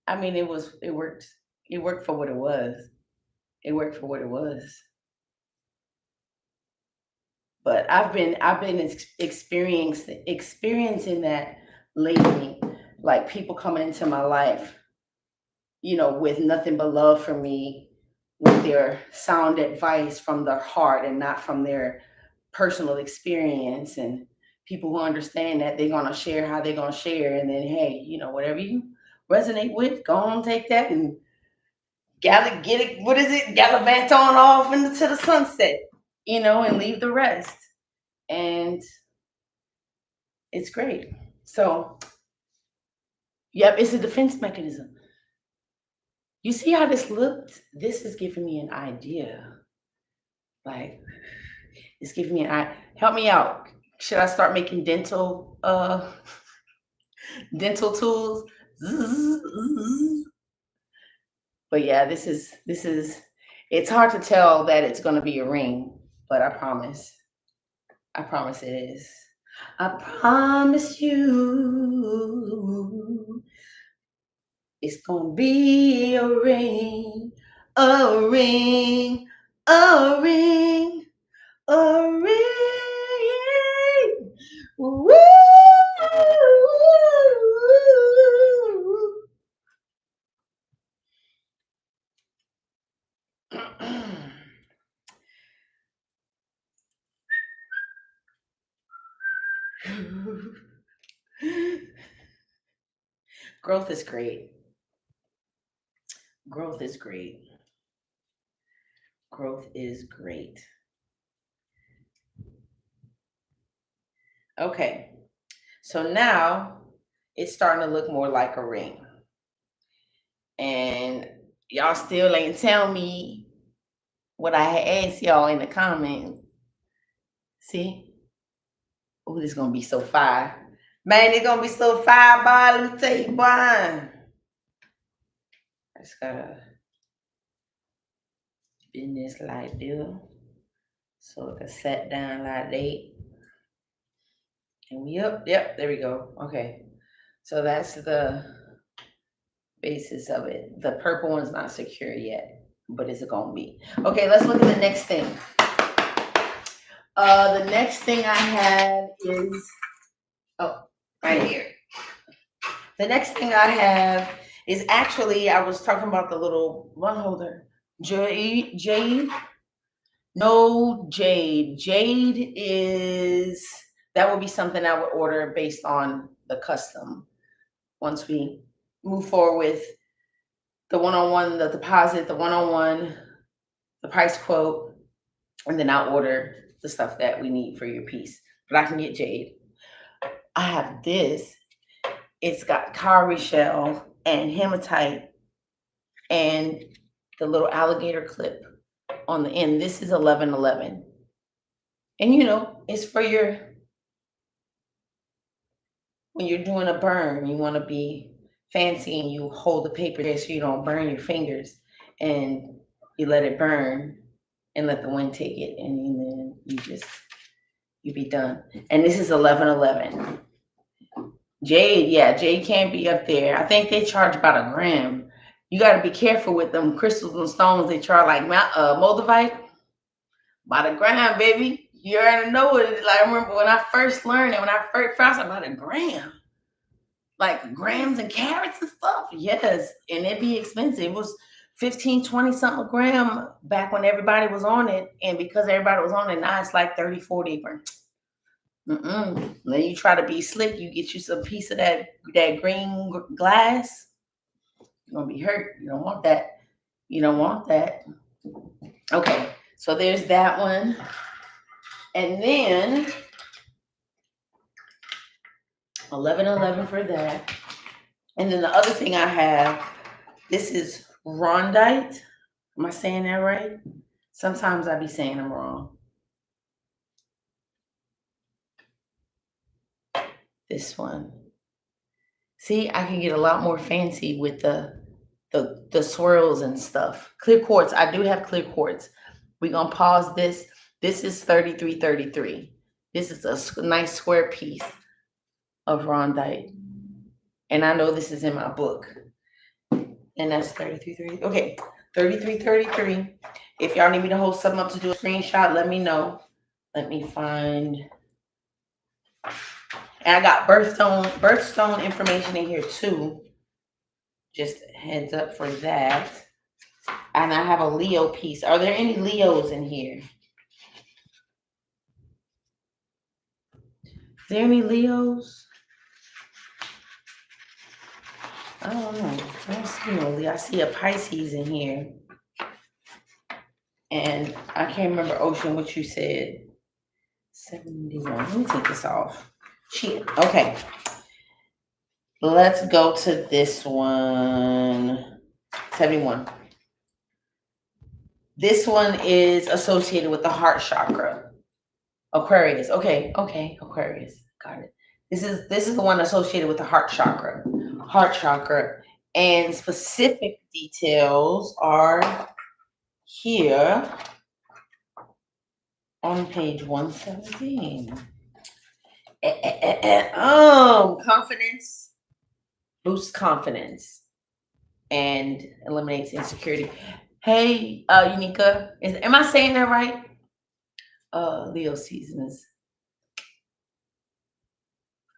it worked. It worked for what it was. It worked for what it was. But I've been experiencing that lately, like people coming into my life, with nothing but love for me, with their sound advice from their heart and not from their personal experience, and people who understand that they're gonna share how they're gonna share, and then hey, whatever you resonate with, go on, take that and get it. What is it? Gallivant on off into the sunset, and leave the rest. And it's great. So, yep, it's a defense mechanism. You see how this looked? This is giving me an idea. Like, it's giving me help me out. Should I start making dental tools? But yeah, this is it's hard to tell that it's gonna be a ring, but I promise. I promise it is. I promise you it's gonna be a ring, a ring, a ring, a ring. Woo! Growth is great. Growth is great. Growth is great. Okay, so now it's starting to look more like a ring. And y'all still ain't tell me what I had asked y'all in the comments. See? Oh, this is gonna be so fire. Man, it's gonna be so fire, boy. Let me tell you, boy. I just gotta bend this like this. So it can set down like that. And yep, there we go. Okay. So that's the basis of it. The purple one's not secure yet, but it's gonna be. Okay, let's look at the next thing. The next thing I have is right here. The next thing I have is actually I was talking about the little one holder. Jade. No, jade. Jade is that would be something I would order based on the custom. Once we move forward with the one-on-one, the deposit, the one-on-one, the price quote, and then I'll order the stuff that we need for your piece. But I can get jade. I have this. It's got cowrie shell and hematite and the little alligator clip on the end. This is 1111. And it's for when you're doing a burn, you want to be fancy and you hold the paper there so you don't burn your fingers, and you let it burn and let the wind take it, and then you be done. And this is 1111. Jade can't be up there. I think they charge about a gram. You got to be careful with them crystals and stones. They charge like moldavite by the gram, baby. You already know it. Like, I remember when I first learned it, when I first found about a gram, like grams and carats and stuff. Yes, and it'd be expensive. It was 15, 20 something a gram back when everybody was on it, and because everybody was on it, now it's like 30, 40. Then you try to be slick, you get you some piece of that green glass, you're gonna be hurt. You don't want that. You don't want that. Okay, so there's that one. And then 1111 for that. And then the other thing I have, this is rondite. Am I saying that right? Sometimes I be saying them wrong. This one. See, I can get a lot more fancy with the the swirls and stuff. Clear quartz. I do have clear quartz. We're gonna pause this. This is 3333. This is a nice square piece of rondite. And I know this is in my book. And that's 3333. Okay, 3333. If y'all need me to hold something up to do a screenshot, let me know. Let me find. And I got birthstone information in here too. Just heads up for that. And I have a Leo piece. Are there any Leos in here? Is there any Leos? I don't know. I don't see no Leo. I see a Pisces in here. And I can't remember, Ocean, what you said. 71. Let me take this off. Shit. Okay. Let's go to this one. 71. This one is associated with the heart chakra. Aquarius. Okay. Aquarius. Got it. This is the one associated with the heart chakra. Heart chakra. And specific details are here on page 117. Confidence. Boosts confidence and eliminates insecurity. Hey, Unica, am I saying that right? Leo season is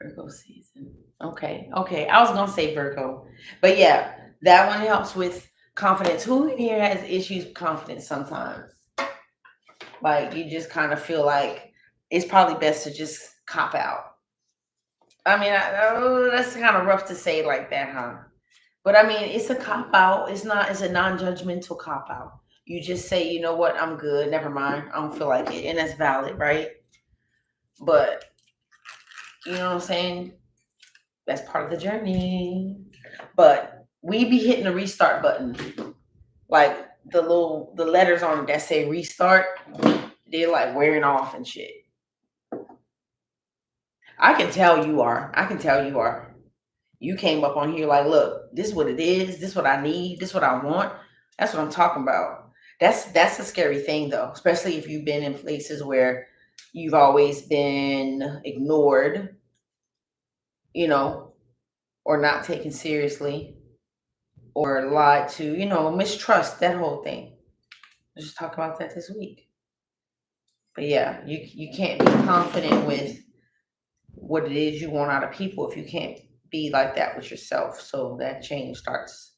Virgo season. Okay. I was gonna say Virgo, but yeah, that one helps with confidence. Who in here has issues with confidence sometimes? Like you just kind of feel like it's probably best to just cop out. I mean, that's kind of rough to say like that, huh? But I mean, it's a cop out. It's a non-judgmental cop out. You just say, you know what, I'm good. Never mind. I don't feel like it. And that's valid, right? But you know what I'm saying? That's part of the journey. But we be hitting the restart button. Like the letters on it that say restart, they're like wearing off and shit. I can tell you are. You came up on here like, look, this is what it is. This is what I need. This is what I want. That's what I'm talking about. That's a scary thing though, especially if you've been in places where you've always been ignored, you know, or not taken seriously, or lied to, mistrust, that whole thing. Let's just talk about that this week. But yeah, you can't be confident with what it is you want out of people if you can't be like that with yourself. So that change starts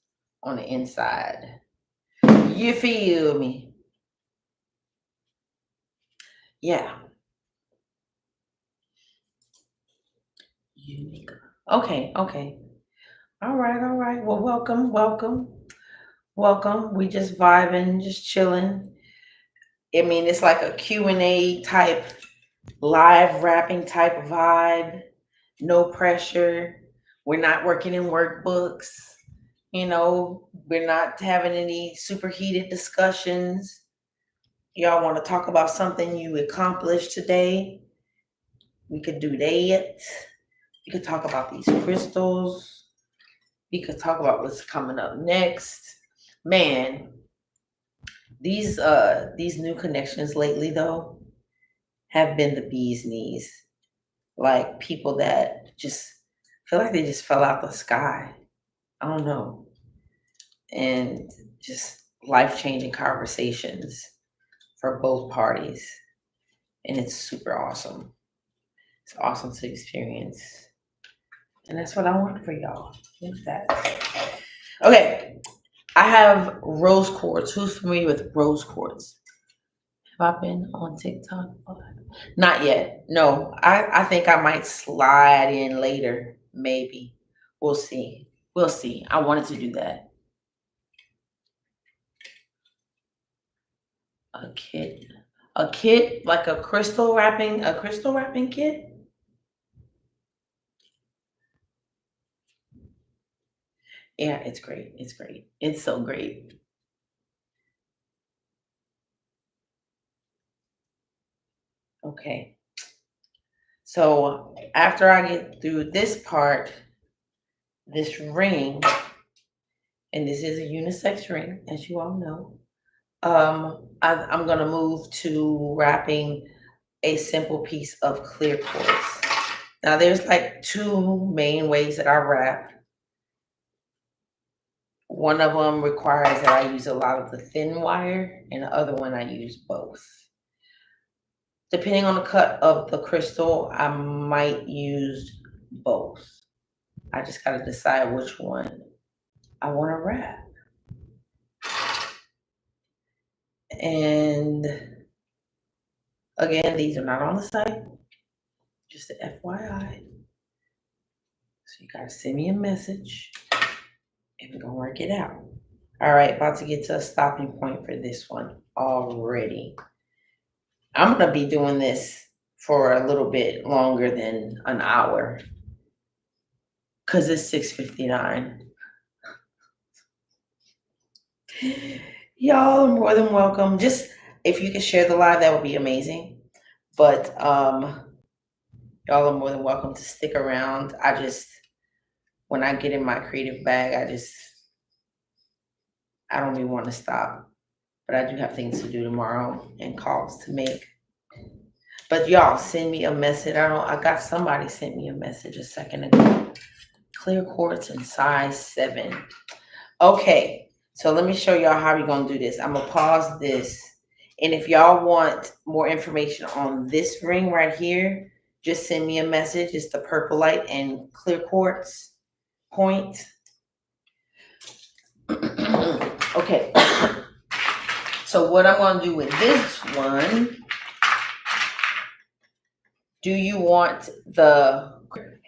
on the inside. You feel me? Yeah. Unique. Okay. All right. Well, welcome. We just vibing, just chilling. I mean, it's like a Q&A type, live rapping type vibe. No pressure. We're not working in workbooks. We're not having any super heated discussions. Y'all want to talk about something you accomplished today? We could do that. We could talk about these crystals. We could talk about what's coming up next. Man, these new connections lately though have been the bee's knees. Like people that just feel like they just fell out the sky. I don't know. And just life-changing conversations for both parties. And it's super awesome. It's awesome to experience. And that's what I want for y'all. With that. Okay. I have rose quartz. Who's familiar with rose quartz? Have I been on TikTok? Not yet. No. I think I might slide in later. Maybe. We'll see. I wanted to do that. A kit like a crystal wrapping kit. Yeah, it's great. It's so great. Okay. So after I get through this part, this ring, and this is a unisex ring, as you all know. I'm gonna move to wrapping a simple piece of clear quartz. Now, there's like two main ways that I wrap. One of them requires that I use a lot of the thin wire, and the other one I use both. Depending on the cut of the crystal, I might use both. I just got to decide which one I want to wrap. And again, these are not on the site, just a FYI. So you got to send me a message and we're going to work it out. All right, about to get to a stopping point for this one already. I'm going to be doing this for a little bit longer than an hour because it's 6:59. Y'all are more than welcome. Just if you could share the live, that would be amazing. But y'all are more than welcome to stick around. When I get in my creative bag, I don't even want to stop. But I do have things to do tomorrow and calls to make. But y'all send me a message. I got somebody sent me a message a second ago. Clear quartz in size 7. Okay, so let me show y'all how we're gonna do this. I'm gonna pause this. And if y'all want more information on this ring right here, just send me a message. It's the purple light and clear quartz point. Okay. So what I'm gonna do with this one, do you want the,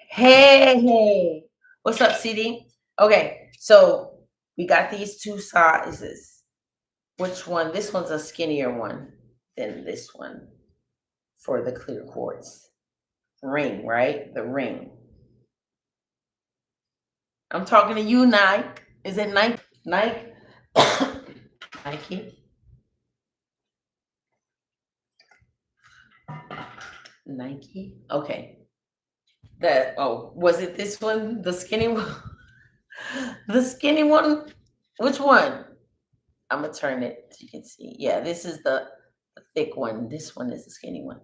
hey, what's up, CD? Okay, so we got these two sizes. Which one? This one's a skinnier one than this one for the clear quartz ring, right? The ring. I'm talking to you, Nike. Is it Nike? Nike? Nike? Nike? Okay. Was it this one? The skinny one? The skinny one? Which one? I'm gonna turn it so you can see. Yeah, this is the thick one. This one is the skinny one.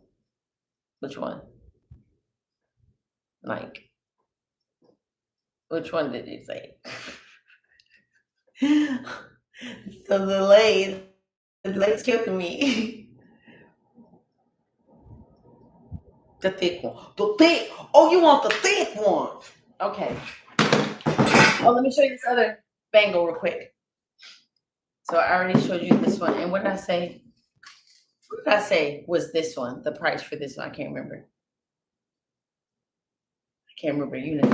Which one? Like, which one did you say? The delay's killing me. The thick one. Oh, you want the thick one. Okay. Oh, let me show you this other bangle real quick. So I already showed you this one. And what did I say? What did I say was this one? The price for this one? I can't remember. I can't remember unit.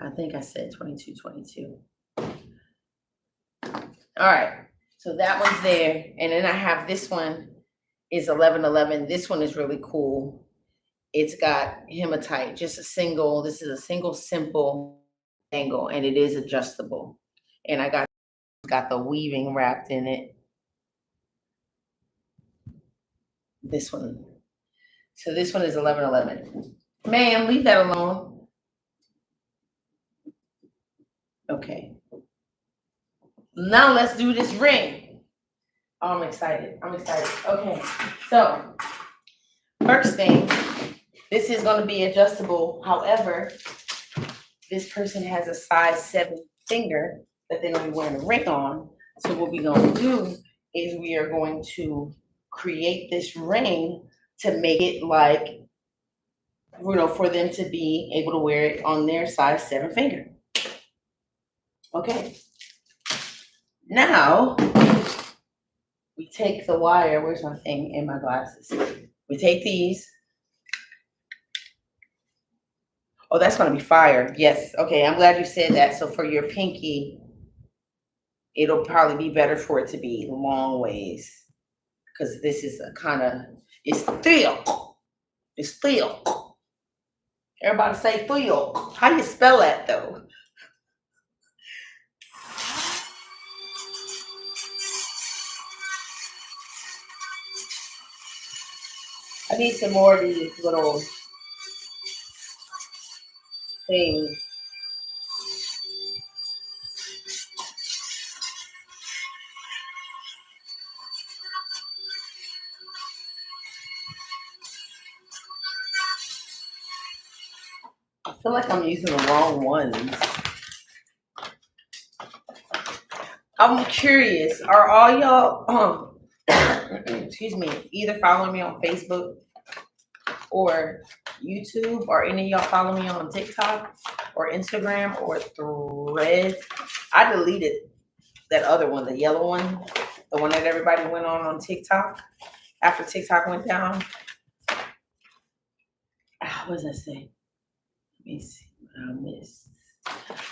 I think I said 22.22. All right. So that one's there. And then I have this one is 11.11. This one is really cool. It's got hematite, just a single. This is a single simple angle, and it is adjustable. And I got the weaving wrapped in it. This one. So this one is 11.11. Ma'am, leave that alone. Okay. Now let's do this ring. Oh, I'm excited. Okay. So first thing, this is going to be adjustable. However, this person has a size 7 finger that they're going to be wearing a ring on. So what we're going to do is we are going to create this ring to make it like, for them to be able to wear it on their size 7 finger. Okay. Now, we take the wire. Where's my thing and my glasses? We take these. Oh, that's going to be fire. Yes. Okay. I'm glad you said that. So for your pinky, it'll probably be better for it to be long ways. Because this is it's thick. It's thick. Everybody say thick. How do you spell that though? I need some more of these little things. feel like I'm using the wrong ones. I'm curious, are all y'all excuse me, either following me on Facebook or YouTube, or any of y'all follow me on TikTok or Instagram or Threads? I deleted that other one, the yellow one, the one that everybody went on TikTok after TikTok went down. What does that say? Let me see what I missed.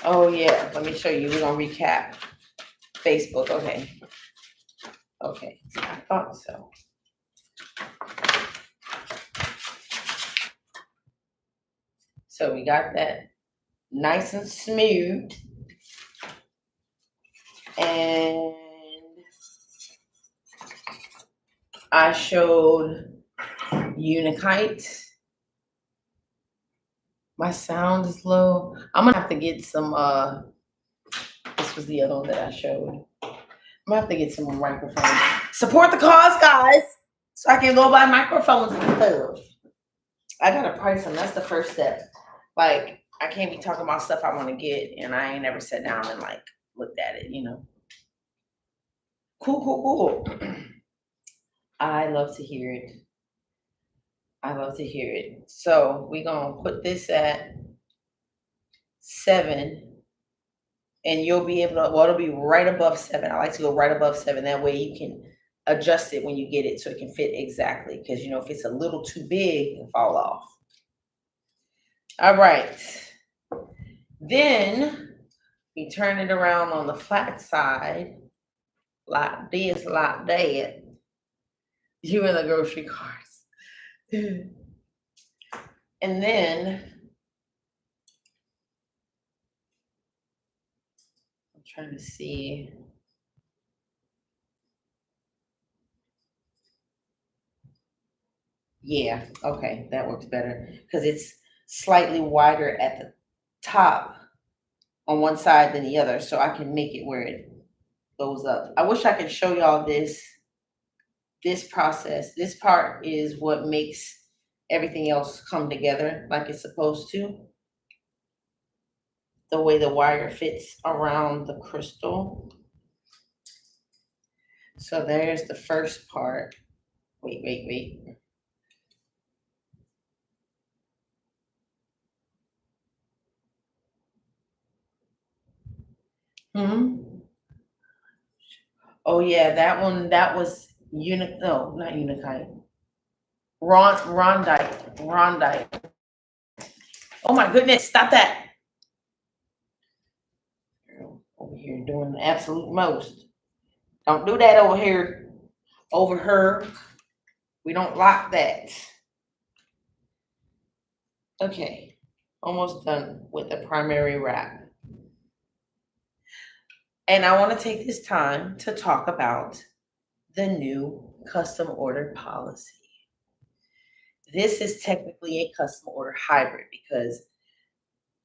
Oh yeah, let me show you. We're gonna recap. Facebook, okay. Okay, I thought so. So we got that nice and smooth. And I showed Unikite. My sound is low. I'm gonna have to get some, this was the other one that I showed. I'm gonna have to get some microphones. Support the cause, guys, so I can go buy microphones and stuff. I gotta price them. That's the first step. Like, I can't be talking about stuff I want to get and I ain't never sat down and like looked at it, you know. Cool. I love to hear it. I love to hear it. So we're gonna put this at 7, and you'll be able to, well, it'll be right above 7. I like to go right above 7. That way you can adjust it when you get it so it can fit exactly. Because, you know, if it's a little too big, it'll fall off. All right. Then we turn it around on the flat side, like this, like that. You in the grocery carts. And then I'm trying to see. Yeah, okay, that works better because it's slightly wider at the top on one side than the other, so I can make it where it goes up. I wish I could show y'all this process. This part is what makes everything else come together like it's supposed to. The way the wire fits around the crystal. So there's the first part. Wait. Oh yeah, that one, that was no, not Unikite. Rondite. Oh my goodness, stop that. Over here doing the absolute most. Don't do that over here. Over her. We don't like that. Okay, almost done with the primary wrap. And I want to take this time to talk about the new custom order policy. This is technically a custom order hybrid because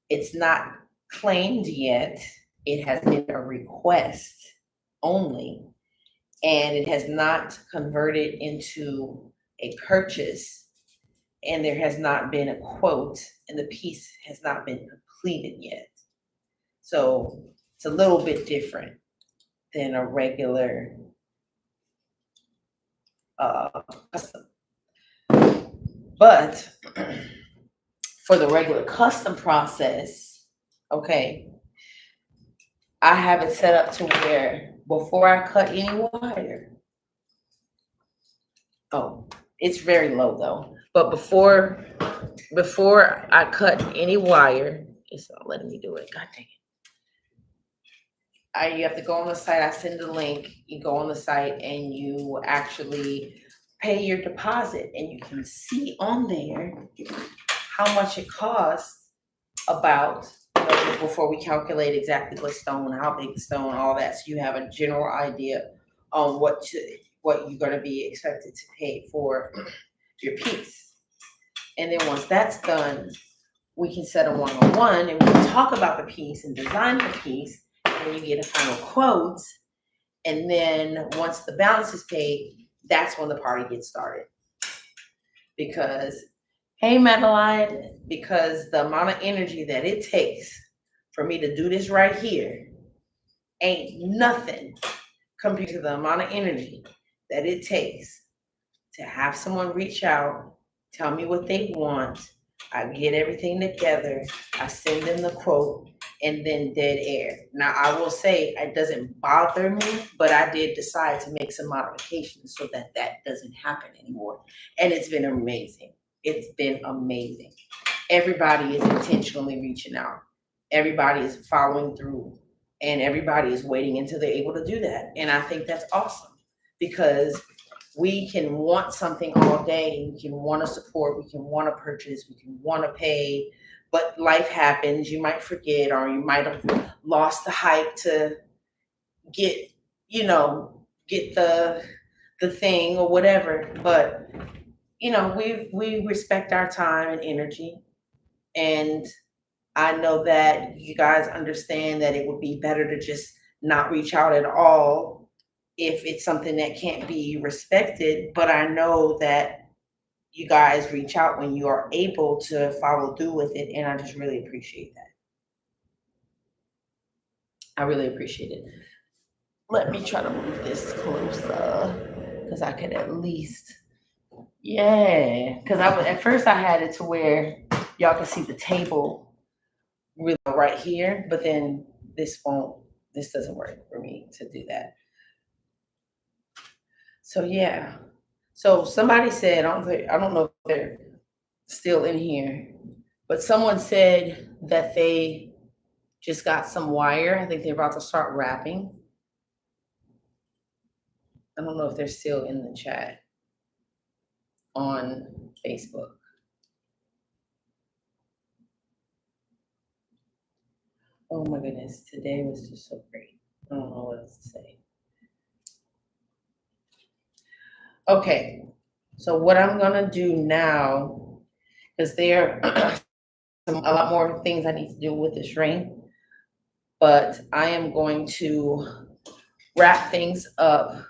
it's not claimed yet. It has been a request only, and it has not converted into a purchase, and there has not been a quote, and the piece has not been completed yet. So it's a little bit different than a regular custom. But for the regular custom process, okay, I have it set up to where before I cut any wire, oh, it's very low though, but before I cut any wire, it's not letting me do it. God dang it. You have to go on the site. I send the link. You go on the site and you actually pay your deposit, and you can see on there how much it costs about, you know, before we calculate exactly what stone, how big the stone, all that. So you have a general idea on what you're going to be expected to pay for your piece. And then once that's done, we can set a one-on-one and we can talk about the piece and design the piece, and you get a final quote. And then once the balance is paid, that's when the party gets started. Because Hey, Madeline, because the amount of energy that it takes for me to do this right here ain't nothing compared to the amount of energy that it takes to have someone reach out, tell me what they want. I get everything together, I send them the quote, and then dead air. Now, I will say it doesn't bother me, but I did decide to make some modifications so that that doesn't happen anymore. And it's been amazing. It's been amazing. Everybody is intentionally reaching out, everybody is following through, and everybody is waiting until they're able to do that. And I think that's awesome because we can want something all day. We can want to support. We can want to purchase. We can want to pay. But life happens. You might forget, or you might have lost the hype to get, get the thing or whatever. But we respect our time and energy, and I know that you guys understand that it would be better to just not reach out at all if it's something that can't be respected. But I know that you guys reach out when you are able to follow through with it. And I just really appreciate that. I really appreciate it. Let me try to move this closer because I could at least, yeah. Because at first I had it to where y'all can see the table really right here, but then this doesn't work for me to do that. So yeah. So somebody said, I don't know if they're still in here, but someone said that they just got some wire. I think they're about to start wrapping. I don't know if they're still in the chat on Facebook. Oh my goodness, today was just so great. I don't know what else to say. Okay, so what I'm gonna do now, because there are a lot more things I need to do with this ring, but I am going to wrap things up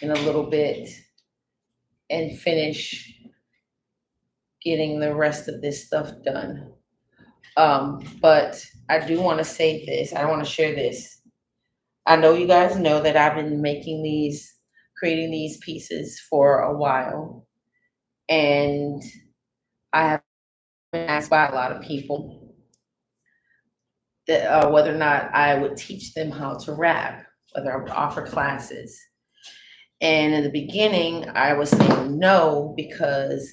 in a little bit and finish getting the rest of this stuff done. But I do want to say this. I want to share this. I know you guys know that I've been creating these pieces for a while, and I have been asked by a lot of people that whether or not I would teach them how to rap, whether I would offer classes. And in the beginning, I was saying no because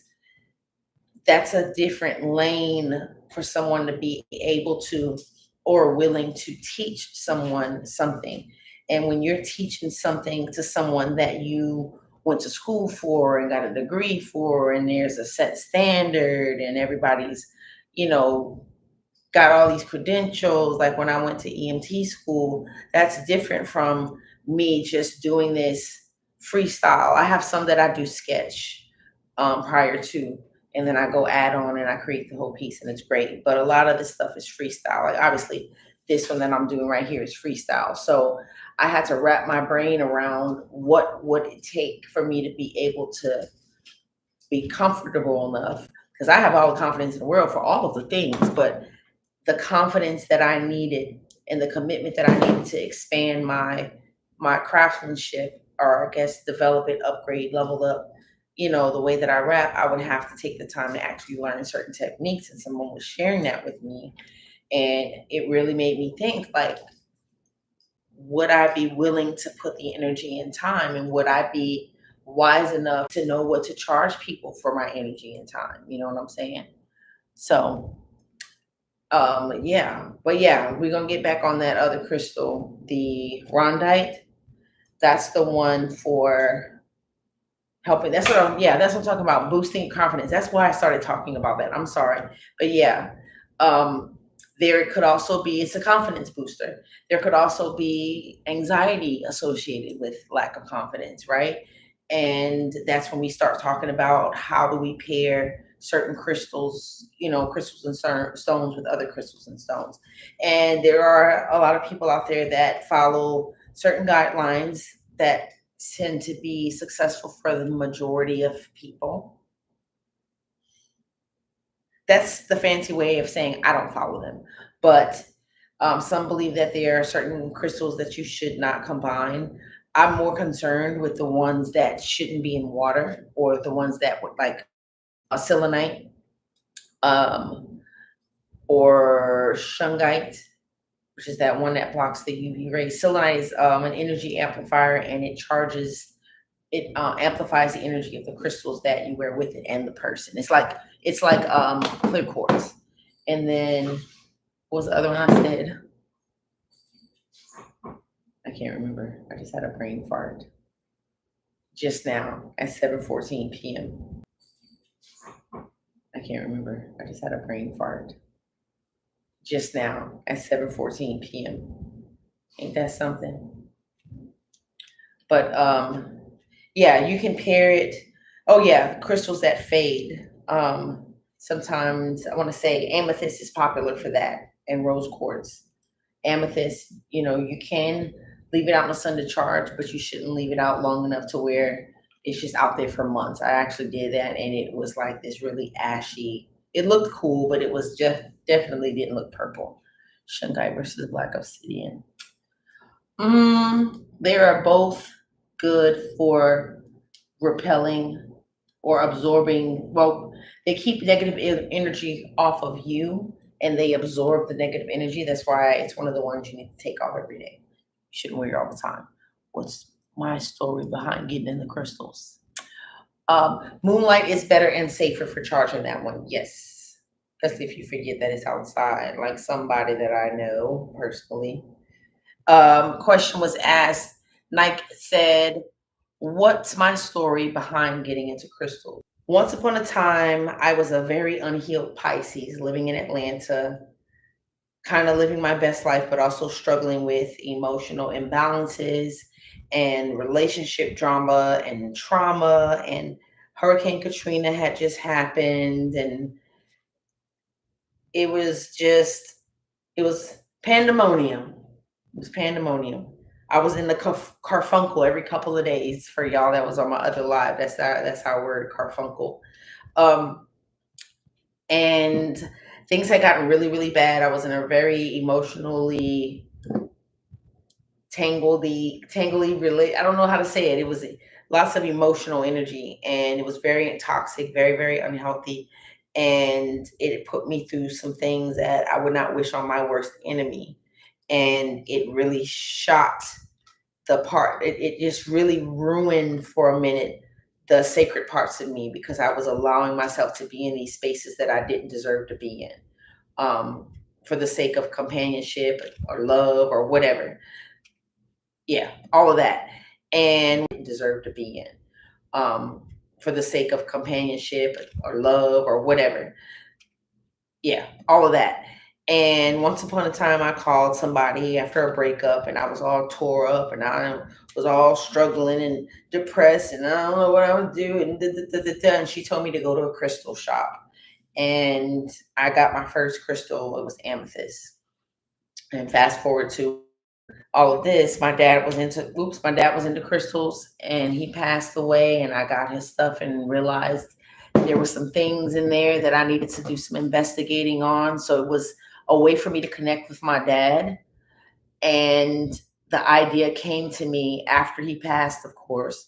that's a different lane for someone to be able to or willing to teach someone something. And when you're teaching something to someone that you went to school for and got a degree for, and there's a set standard, and everybody's, you know, got all these credentials, like when I went to EMT school, that's different from me just doing this freestyle. I have some that I do sketch prior to, and then I go add on and I create the whole piece, and it's great. But a lot of this stuff is freestyle. Like obviously, this one that I'm doing right here is freestyle. So I had to wrap my brain around what would it take for me to be able to be comfortable enough, because I have all the confidence in the world for all of the things, but the confidence that I needed and the commitment that I needed to expand my craftsmanship, or I guess develop it, upgrade, level up, the way that I rap, I would have to take the time to actually learn certain techniques. And someone was sharing that with me. And it really made me think, like, would I be willing to put the energy and time? And would I be wise enough to know what to charge people for my energy and time? You know what I'm saying? So yeah, but yeah, we're gonna get back on that other crystal, the rondite. That's the one for helping. That's what I'm talking about, boosting confidence. That's why I started talking about that. I'm sorry. But yeah, there could also be, it's a confidence booster. There could also be anxiety associated with lack of confidence, right? And that's when we start talking about how do we pair certain crystals, crystals and stones with other crystals and stones. And there are a lot of people out there that follow certain guidelines that tend to be successful for the majority of people. That's the fancy way of saying I don't follow them. But some believe that there are certain crystals that you should not combine. I'm more concerned with the ones that shouldn't be in water, or the ones that would like a selenite, um, or shungite, which is that one that blocks the UV rays. Selenite is an energy amplifier, and it amplifies the energy of the crystals that you wear with it and the person. It's like clear quartz. And then what was the other one I said? I can't remember. I just had a brain fart just now at 7:14 p.m. I can't remember. I just had a brain fart just now at 7:14 p.m. Ain't that something? But yeah, you can pair it. Oh yeah, crystals that fade. Sometimes I want to say amethyst is popular for that, and rose quartz. Amethyst, you can leave it out in the sun to charge, but you shouldn't leave it out long enough to where it's just out there for months. I actually did that, and it was like this really ashy. It looked cool, but it was just definitely didn't look purple. Shungite versus black obsidian. They are both good for repelling or absorbing. Well, they keep negative energy off of you, and they absorb the negative energy. That's why it's one of the ones you need to take off every day. You shouldn't wear it all the time. What's my story behind getting in the crystals? Moonlight is better and safer for charging that one. Yes. Especially if you forget that it's outside, like somebody that I know personally. Question was asked. Nike said, "What's my story behind getting into crystals?" Once upon a time, I was a very unhealed Pisces living in Atlanta, kind of living my best life, but also struggling with emotional imbalances and relationship drama and trauma. And Hurricane Katrina had just happened, and it was just, it was pandemonium. It was pandemonium. I was in the carfuncle every couple of days. For y'all that was on my other live, that's our word, carfuncle. Um, and things had gotten really, really bad. I was in a very emotionally tangly relate. I don't know how to say it. It was lots of emotional energy, and it was very toxic, very, very unhealthy. And it put me through some things that I would not wish on my worst enemy. And it really shot it just really ruined for a minute the sacred parts of me, because I was allowing myself to be in these spaces that I didn't deserve to be in, for the sake of companionship or love or whatever. Yeah, all of that. And didn't deserve to be in, for the sake of companionship or love or whatever. Yeah, all of that. And once upon a time, I called somebody after a breakup, and I was all tore up, and I was all struggling and depressed, and I don't know what I would do. And and she told me to go to a crystal shop, and I got my first crystal. It was amethyst. And fast forward to all of this, my dad was into crystals, and he passed away, and I got his stuff and realized there were some things in there that I needed to do some investigating on. So it was a way for me to connect with my dad. And the idea came to me after he passed, of course.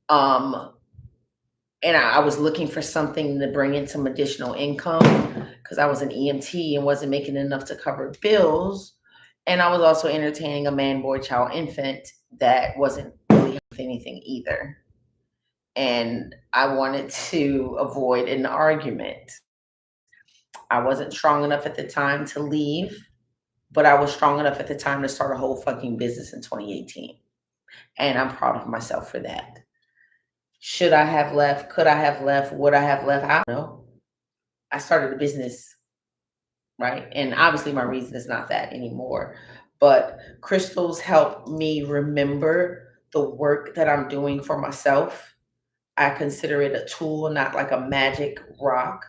Um, and I was looking for something to bring in some additional income, because I was an EMT and wasn't making enough to cover bills. And I was also entertaining a man, boy, child, infant that wasn't really with anything either. And I wanted to avoid an argument. I wasn't strong enough at the time to leave, but I was strong enough at the time to start a whole fucking business in 2018. And I'm proud of myself for that. Should I have left? Could I have left? Would I have left? I don't know. I started a business, right? And obviously, my reason is not that anymore. But crystals help me remember the work that I'm doing for myself. I consider it a tool, not like a magic rock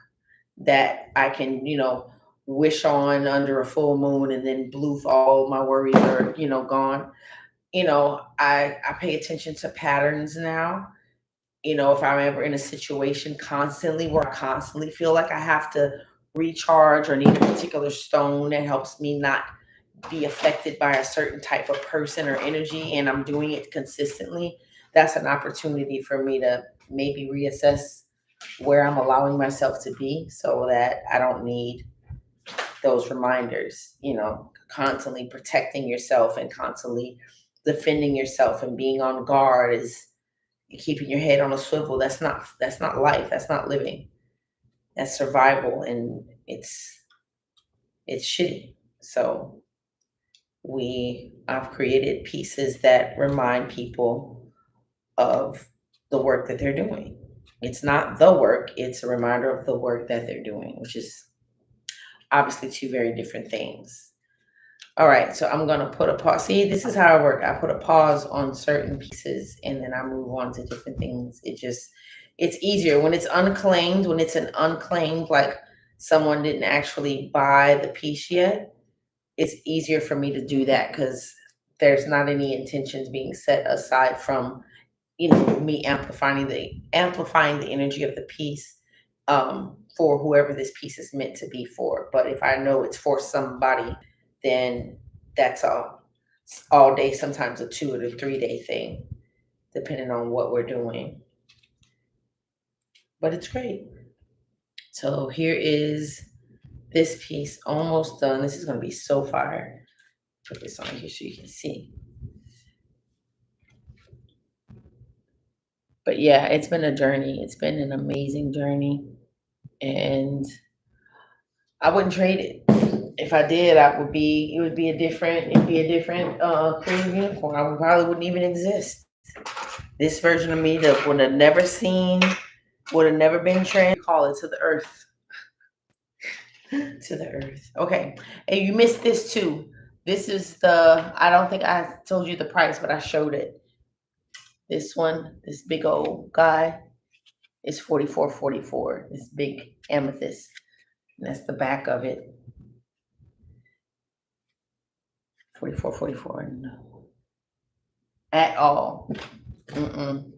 that I can, wish on under a full moon, and then bloof, all my worries are, gone. I pay attention to patterns now. if I'm ever in a situation constantly where I constantly feel like I have to recharge or need a particular stone that helps me not be affected by a certain type of person or energy, and I'm doing it consistently, that's an opportunity for me to maybe reassess where I'm allowing myself to be so that I don't need those reminders, constantly protecting yourself and constantly defending yourself and being on guard is keeping your head on a swivel. That's not life. That's not living. That's survival, and it's shitty. So I've created pieces that remind people of the work that they're doing. It's not the work, it's a reminder of the work that they're doing, which is obviously two very different things. All right, so I'm gonna put a pause. See, this is how I work. I put a pause on certain pieces and then I move on to different things. It's easier when it's unclaimed, when it's an unclaimed, like someone didn't actually buy the piece yet. It's easier for me to do that because there's not any intentions being set aside from me amplifying the energy of the piece, for whoever this piece is meant to be for. But if I know it's for somebody, then that's all day, sometimes a 2 or 3 day thing, depending on what we're doing. But it's great. So here is this piece almost done. This is going to be so fire. Put this on here so you can see. But yeah, it's been a journey. It's been an amazing journey. And I wouldn't trade it. If I did, it'd be a different Kreative Unikorn. I probably wouldn't even exist. This version of me that would have never seen, would have never been trained, call it to the earth. To the earth. Okay. And you missed this too. This is I don't think I told you the price, but I showed it. This one, this big old guy, is $44.44. This big amethyst. And that's the back of it. $44.44. No. At all. Mm-mm.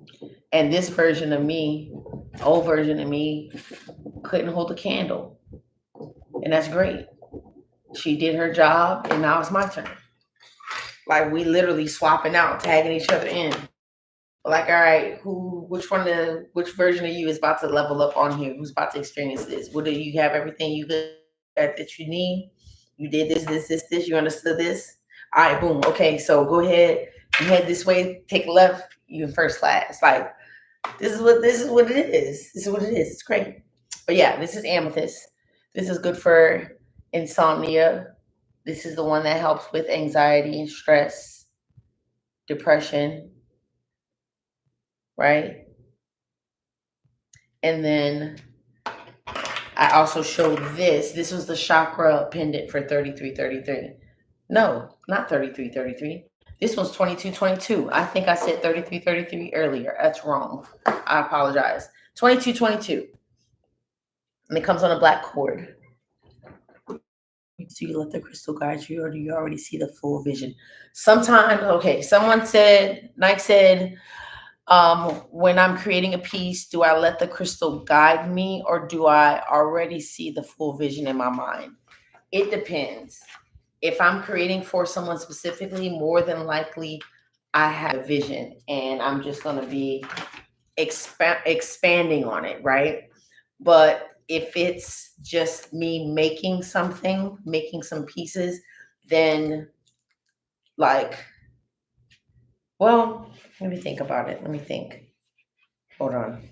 And this version of me, old version of me, couldn't hold a candle. And that's great. She did her job, and now it's my turn. Like, we literally swapping out, tagging each other in. Like, all right, which version of you is about to level up on here? Who's about to experience this? What do you have everything you good that you need? You did this. You understood this? All right, boom. Okay, so go ahead. You head this way, take left, you in first class. Like, this is what it is. This is what it is. It's great. But yeah, this is amethyst. This is good for insomnia. This is the one that helps with anxiety and stress, depression, right? And then I also showed this. This was the chakra pendant for 3333. No, not 3333. This one's 2222. I think I said 3333 earlier. That's wrong. I apologize. 2222. And it comes on a black cord. So you let the crystal guide you, or do you already see the full vision? Sometimes, okay, Nike said, when I'm creating a piece, do I let the crystal guide me, or do I already see the full vision in my mind? It depends. If I'm creating for someone specifically, more than likely I have a vision and I'm just going to be expanding on it, right? But if it's just me making some pieces, then like, well, let me think about it. Let me think. Hold on.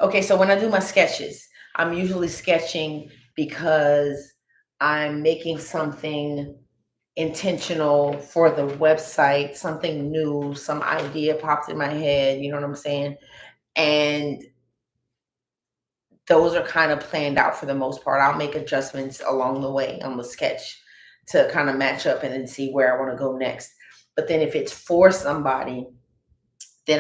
Okay, so when I do my sketches, I'm usually sketching because I'm making something intentional for the website, something new, some idea popped in my head, you know what I'm saying? And those are kind of planned out for the most part. I'll make adjustments along the way on the sketch to kind of match up and then see where I want to go next. But then if it's for somebody, then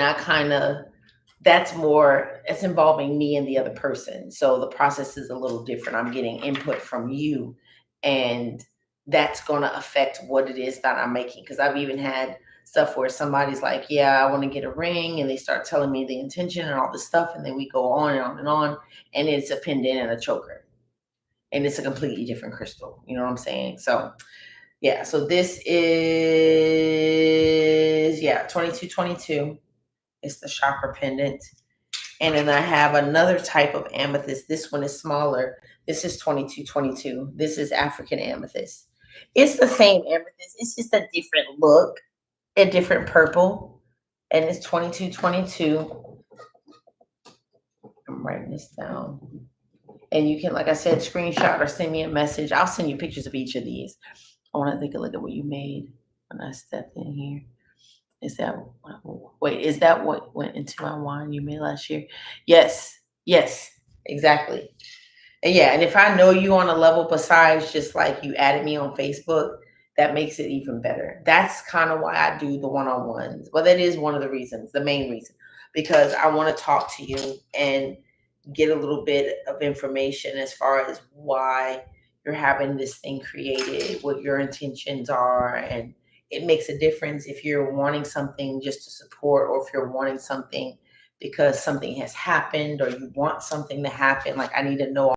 it's involving me and the other person. So the process is a little different. I'm getting input from you, and that's going to affect what it is that I'm making. Because I've even had stuff where somebody's like, yeah, I want to get a ring, and they start telling me the intention and all this stuff, and then we go on and on and on, and it's a pendant and a choker, and it's a completely different crystal. You know what I'm saying? So yeah, so this is, yeah, 2222. It's the chakra pendant. And then I have another type of amethyst. This one is smaller. This is 2222. This is African amethyst. It's the same amethyst. It's just a different look, a different purple. And it's 2222. I'm writing this down. And you can, like I said, screenshot or send me a message. I'll send you pictures of each of these. I want to take a look at what you made when I stepped in here. Is that, wait, is that what went into my wine you made last year? Yes, yes, exactly. And yeah, and if I know you on a level besides just like you added me on Facebook, that makes it even better. That's kind of why I do the one-on-ones. Well, that is one of the reasons, the main reason, because I want to talk to you and get a little bit of information as far as why you're having this thing created, what your intentions are, and it makes a difference if you're wanting something just to support, or if you're wanting something because something has happened or you want something to happen. Like, I need to know